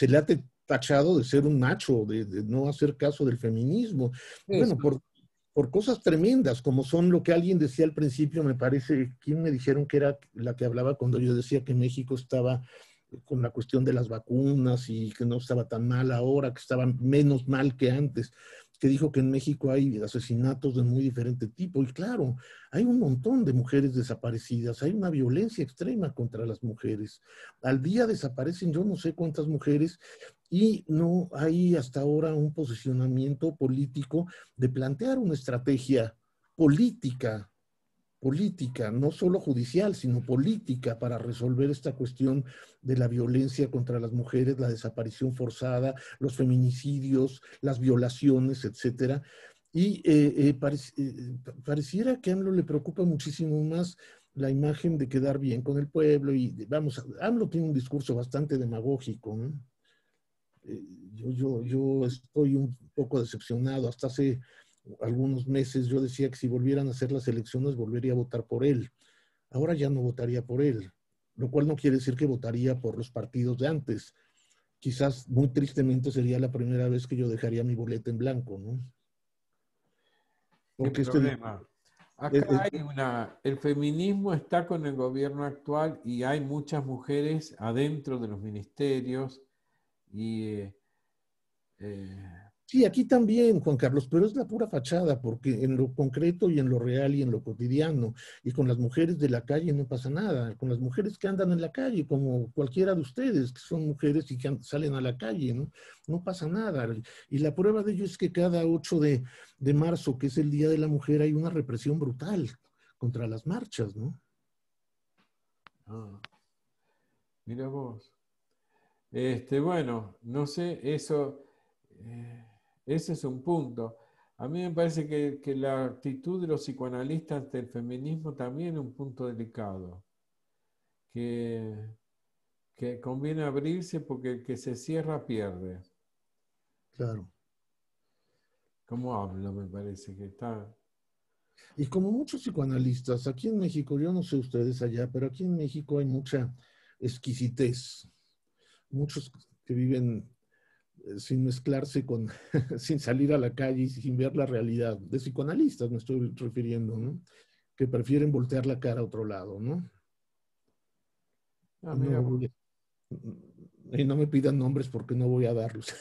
le ha tachado de ser un macho, de no hacer caso del feminismo. Eso. Bueno, por cosas tremendas, como son lo que alguien decía al principio, me parece, ¿quién me dijeron que era la que hablaba cuando yo decía que México estaba con la cuestión de las vacunas y que no estaba tan mal ahora, que estaba menos mal que antes, que dijo que en México hay asesinatos de muy diferente tipo? Y claro, hay un montón de mujeres desaparecidas, hay una violencia extrema contra las mujeres. Al día desaparecen yo no sé cuántas mujeres y no hay hasta ahora un posicionamiento político de plantear una estrategia política, no solo judicial, sino política, para resolver esta cuestión de la violencia contra las mujeres, la desaparición forzada, los feminicidios, las violaciones, etcétera. Y pareciera que a AMLO le preocupa muchísimo más la imagen de quedar bien con el pueblo, y vamos, AMLO tiene un discurso bastante demagógico, ¿no? Yo estoy un poco decepcionado. Hasta hace algunos meses yo decía que si volvieran a hacer las elecciones volvería a votar por él. Ahora ya no votaría por él, lo cual no quiere decir que votaría por los partidos de antes. Quizás muy tristemente sería la primera vez que yo dejaría mi boleta en blanco, ¿no? Porque problema. Acá el feminismo está con el gobierno actual y hay muchas mujeres adentro de los ministerios y sí, aquí también, Juan Carlos, pero es la pura fachada, porque en lo concreto y en lo real y en lo cotidiano, y con las mujeres de la calle no pasa nada, con las mujeres que andan en la calle, como cualquiera de ustedes, que son mujeres y que salen a la calle, ¿no? No pasa nada. Y la prueba de ello es que cada 8 de marzo, que es el Día de la Mujer, hay una represión brutal contra las marchas, ¿no? Mira vos. Bueno, no sé, eso... ese es un punto. A mí me parece que la actitud de los psicoanalistas del feminismo también es un punto delicado. que conviene abrirse porque el que se cierra pierde. Claro. ¿Cómo hablo? Me parece que está... Y como muchos psicoanalistas, aquí en México, yo no sé ustedes allá, pero aquí en México hay mucha exquisitez. Muchos que viven sin mezclarse con, sin salir a la calle y sin ver la realidad. De psicoanalistas me estoy refiriendo, ¿no? Que prefieren voltear la cara a otro lado, ¿no? Y no me pidan nombres porque no voy a darlos.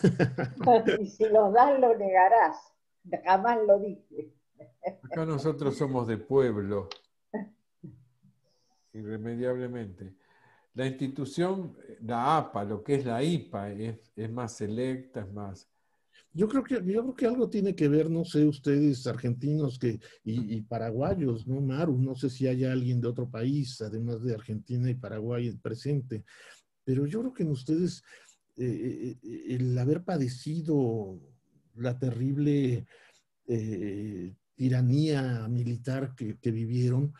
Y si los das, lo negarás. Jamás lo dije. Acá nosotros somos de pueblo, irremediablemente. La institución, la APA, lo que es la IPA, es más selecta, es más... Yo creo que algo tiene que ver, no sé, ustedes argentinos y paraguayos, ¿no, Maru? No sé si hay alguien de otro país, además de Argentina y Paraguay presente, pero yo creo que en ustedes el haber padecido la terrible tiranía militar que vivieron,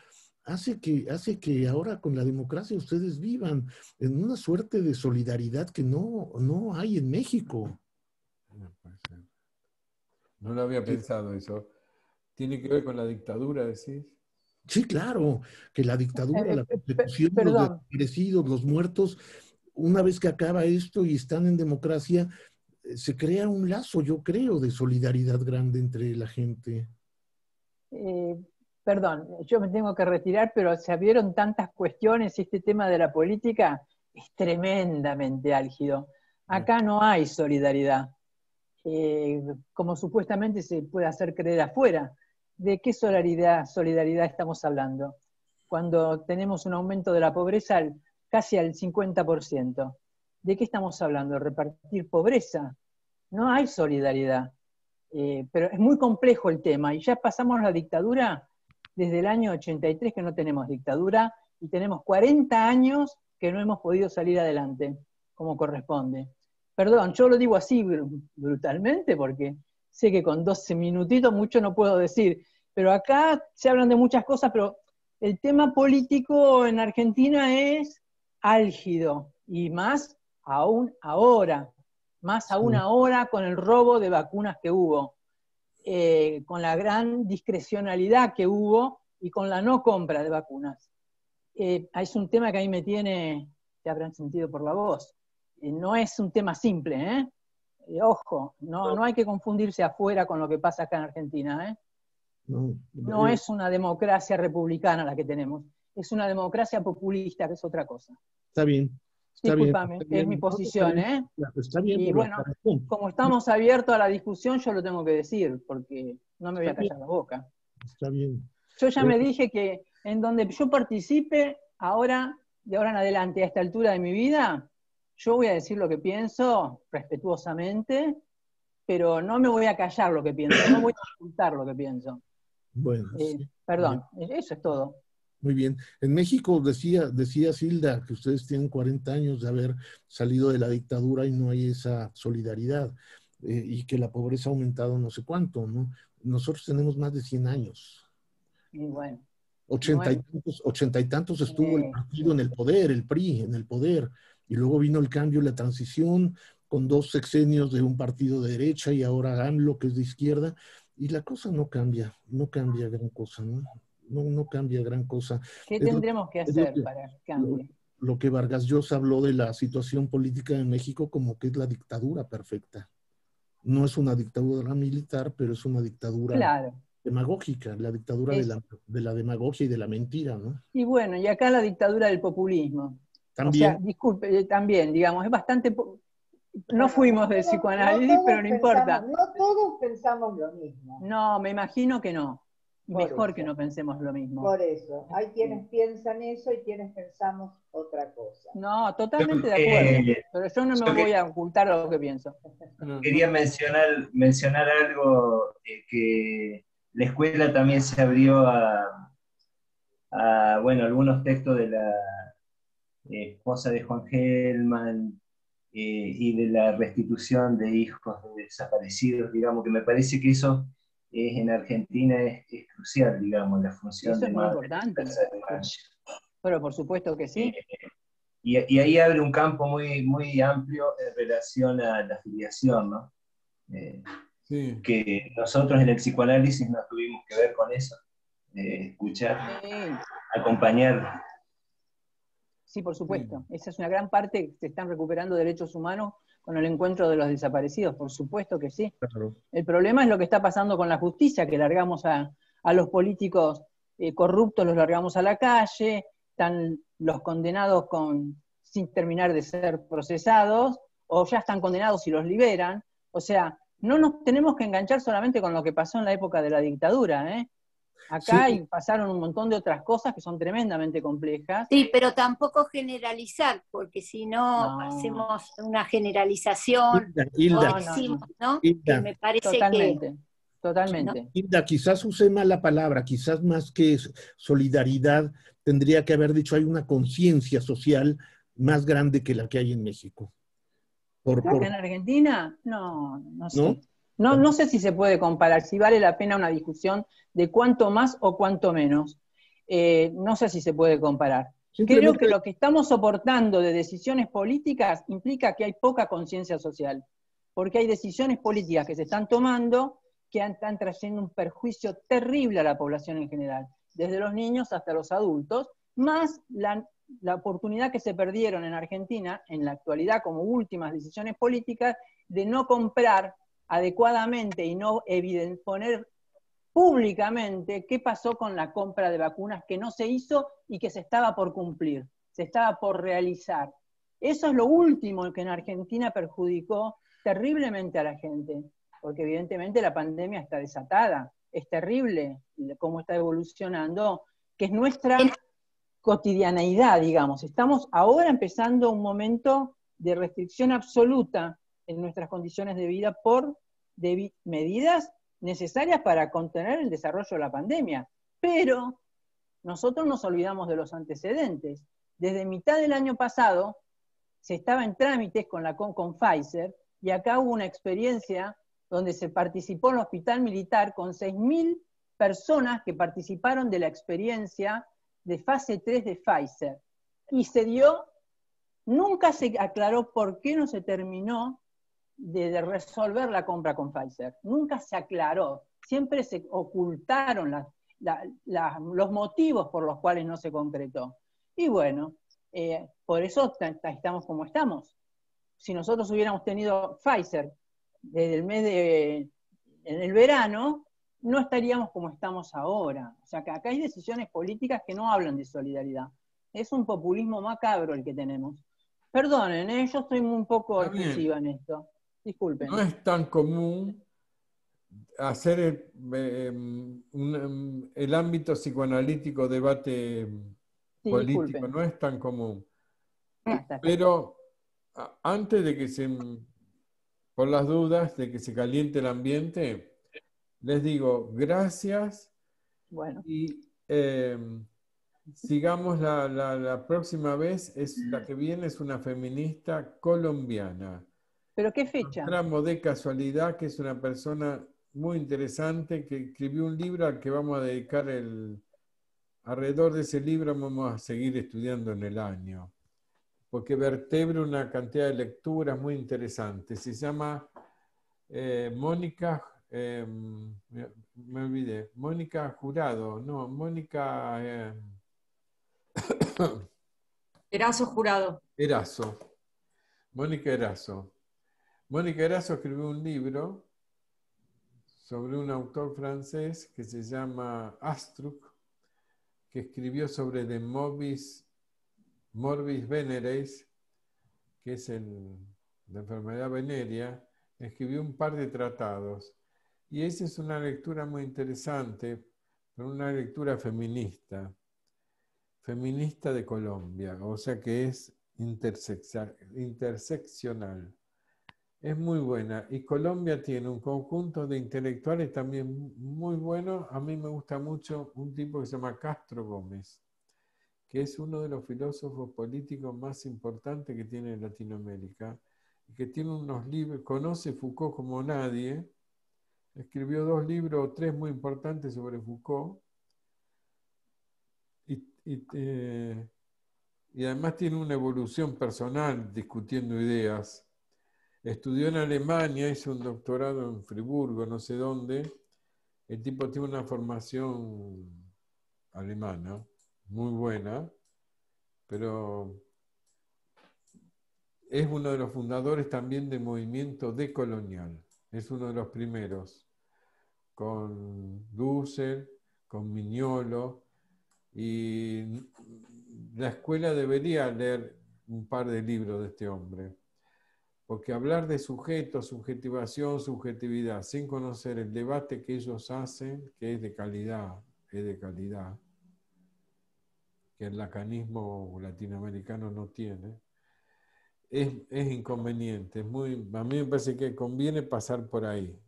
hace que ahora con la democracia ustedes vivan en una suerte de solidaridad que no hay en México. No lo había pensado eso. ¿Tiene que ver con la dictadura, decís? Sí, claro, que la dictadura, la persecución, los desaparecidos, los muertos, una vez que acaba esto y están en democracia, se crea un lazo, yo creo, de solidaridad grande entre la gente. Perdón, yo me tengo que retirar, pero se abrieron tantas cuestiones y este tema de la política es tremendamente álgido. Acá no hay solidaridad. Como supuestamente se puede hacer creer afuera. ¿De qué solidaridad estamos hablando? Cuando tenemos un aumento de la pobreza casi al 50%. ¿De qué estamos hablando? ¿Repartir pobreza? No hay solidaridad. Pero es muy complejo el tema, y ya pasamos la dictadura desde el año 83 que no tenemos dictadura, y tenemos 40 años que no hemos podido salir adelante, como corresponde. Perdón, yo lo digo así brutalmente, porque sé que con 12 minutitos mucho no puedo decir, pero acá se hablan de muchas cosas, pero el tema político en Argentina es álgido, y más aún ahora. Más aún ahora con el robo de vacunas que hubo, con la gran discrecionalidad que hubo y con la no compra de vacunas. Es un tema que a mí me tiene, te habrán sentido por la voz, no es un tema simple, ojo, no hay que confundirse afuera con lo que pasa acá en Argentina. No es una democracia republicana la que tenemos, es una democracia populista, que es otra cosa. Está bien. Discúlpame, es mi posición, Está bien, y bueno, como estamos abiertos a la discusión, yo lo tengo que decir, porque no me voy a callar la boca. Está bien. Yo ya me dije que en donde yo participe, ahora, de ahora en adelante, a esta altura de mi vida, yo voy a decir lo que pienso, respetuosamente, pero no me voy a callar lo que pienso, no voy a ocultar lo que pienso. Bueno. Perdón, eso es todo. Muy bien. En México decía Silda que ustedes tienen 40 años de haber salido de la dictadura y no hay esa solidaridad, y que la pobreza ha aumentado no sé cuánto, ¿no? Nosotros tenemos más de 100 años. Y bueno. 80 y tantos estuvo el partido en el poder, el PRI en el poder, y luego vino el cambio y la transición con 2 sexenios de un partido de derecha y ahora AMLO, que es de izquierda, y la cosa no cambia gran cosa, ¿no? No cambia gran cosa. ¿Qué tendremos que hacer para que cambie? Lo que Vargas Llosa habló de la situación política en México como que es la dictadura perfecta. No es una dictadura militar, pero es una dictadura demagógica, la dictadura de la demagogia y de la mentira, ¿no? Y bueno, y acá la dictadura del populismo. También. O sea, disculpe, también, digamos, es bastante... No fuimos de psicoanálisis, pero no importa. No todos pensamos lo mismo. No, me imagino que no. Mejor que no pensemos lo mismo. Por eso, hay quienes piensan eso y quienes pensamos otra cosa. No, totalmente de acuerdo, pero yo no me voy a ocultar lo que pienso. Quería mencionar algo, que la escuela también se abrió a algunos textos de la esposa de Juan Gelman, y de la restitución de hijos de desaparecidos, digamos, que me parece que eso en Argentina es crucial, digamos, la función eso de es muy madre. importante. Pero por supuesto que sí. Y ahí abre un campo muy, muy amplio en relación a la afiliación, ¿no? Sí. Que nosotros en el psicoanálisis no tuvimos que ver con eso, escuchar, Sí. acompañar. Sí, por supuesto. Esa es una gran parte que se están recuperando derechos humanos con el encuentro de los desaparecidos, por supuesto que sí. Claro. El problema es lo que está pasando con la justicia, que largamos a los políticos corruptos, los largamos a la calle, están los condenados sin terminar de ser procesados, o ya están condenados y los liberan. O sea, no nos tenemos que enganchar solamente con lo que pasó en la época de la dictadura, ¿eh? Acá Sí. pasaron un montón de otras cosas que son tremendamente complejas. Sí, pero tampoco generalizar, porque si no, hacemos una generalización, Hilda, o decimos, ¿no? Hilda. Que me parece Totalmente, que... totalmente. Hilda, quizás usé mal la palabra, quizás más que solidaridad, tendría que haber dicho hay una conciencia social más grande que la que hay en México. ¿Acá en Argentina? No sé. ¿No? No sé si se puede comparar, si vale la pena una discusión de cuánto más o cuánto menos. No sé si se puede comparar. Creo que lo que estamos soportando de decisiones políticas implica que hay poca conciencia social, porque hay decisiones políticas que se están tomando que están trayendo un perjuicio terrible a la población en general, desde los niños hasta los adultos, más la oportunidad que se perdieron en Argentina, en la actualidad como últimas decisiones políticas, de no comprar adecuadamente y no poner públicamente qué pasó con la compra de vacunas que no se hizo y que se estaba por cumplir, se estaba por realizar. Eso es lo último que en Argentina perjudicó terriblemente a la gente, porque evidentemente la pandemia está desatada, es terrible cómo está evolucionando, que es nuestra cotidianeidad, digamos. Estamos ahora empezando un momento de restricción absoluta en nuestras condiciones de vida por medidas necesarias para contener el desarrollo de la pandemia. Pero nosotros nos olvidamos de los antecedentes. Desde mitad del año pasado se estaba en trámites con Pfizer, y acá hubo una experiencia donde se participó en el hospital militar con 6.000 personas que participaron de la experiencia de fase 3 de Pfizer. Y nunca se aclaró por qué no se terminó de resolver la compra con Pfizer. Nunca se aclaró. Siempre se ocultaron los motivos por los cuales no se concretó. Y bueno, por eso estamos como estamos. Si nosotros hubiéramos tenido Pfizer desde en el verano, no estaríamos como estamos ahora. O sea, que acá hay decisiones políticas que no hablan de solidaridad. Es un populismo macabro el que tenemos. Perdonen, yo estoy un poco excesiva en esto. Disculpen. No es tan común hacer el ámbito psicoanalítico debate político, disculpen. no es tan común. Pero antes de que por las dudas de que se caliente el ambiente, les digo gracias. Bueno. Y sigamos la próxima vez, la que viene es una feminista colombiana. ¿Pero qué fecha? Entramos de casualidad, que es una persona muy interesante, que escribió un libro al que vamos a dedicar alrededor de ese libro vamos a seguir estudiando en el año, porque vertebra una cantidad de lecturas muy interesantes. Se llama Mónica, me olvidé, Mónica Jurado, no, Mónica... Erazo Jurado. Erazo, Mónica Erazo. Mónica Erazo escribió un libro sobre un autor francés que se llama Astruc, que escribió sobre The Morbis Venereis, que es la enfermedad venérea. Escribió un par de tratados. Y esa es una lectura muy interesante, pero una lectura feminista de Colombia, o sea que es interseccional. Es muy buena. Y Colombia tiene un conjunto de intelectuales también muy buenos. A mí me gusta mucho un tipo que se llama Castro Gómez, que es uno de los filósofos políticos más importantes que tiene Latinoamérica, y que tiene unos libros, conoce Foucault como nadie, escribió 2 libros o 3 muy importantes sobre Foucault, y además tiene una evolución personal discutiendo ideas. Estudió en Alemania, hizo un doctorado en Friburgo, no sé dónde. El tipo tiene una formación alemana, muy buena, pero es uno de los fundadores también del movimiento decolonial. Es uno de los primeros, con Dussel, con Mignolo, y la escuela debería leer un par de libros de este hombre. Porque hablar de sujeto, subjetivación, subjetividad, sin conocer el debate que ellos hacen, que es de calidad, que el lacanismo latinoamericano no tiene, es inconveniente. A mí me parece que conviene pasar por ahí.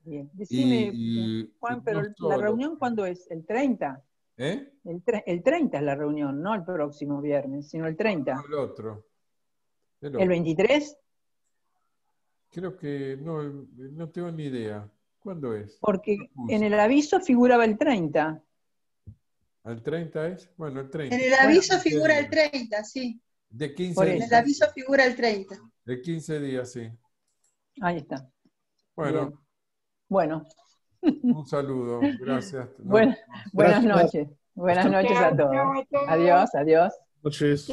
Bien. Decime, Juan, pero no ¿la reunión cuándo es? ¿El 30? ¿Eh? El 30 es la reunión, no el próximo viernes, sino el 30. No, el otro. ¿El 23? Creo que no tengo ni idea. ¿Cuándo es? Porque en el aviso figuraba el 30. ¿El 30 es? Bueno, el 30. En el aviso figura el 30, sí. De 15 días. En el aviso figura el 30. De 15 días, sí. Ahí está. Bueno. Bien. Bueno. Un saludo. Gracias. Buenas noches. Buenas noches a todos. Adiós, adiós. Noches.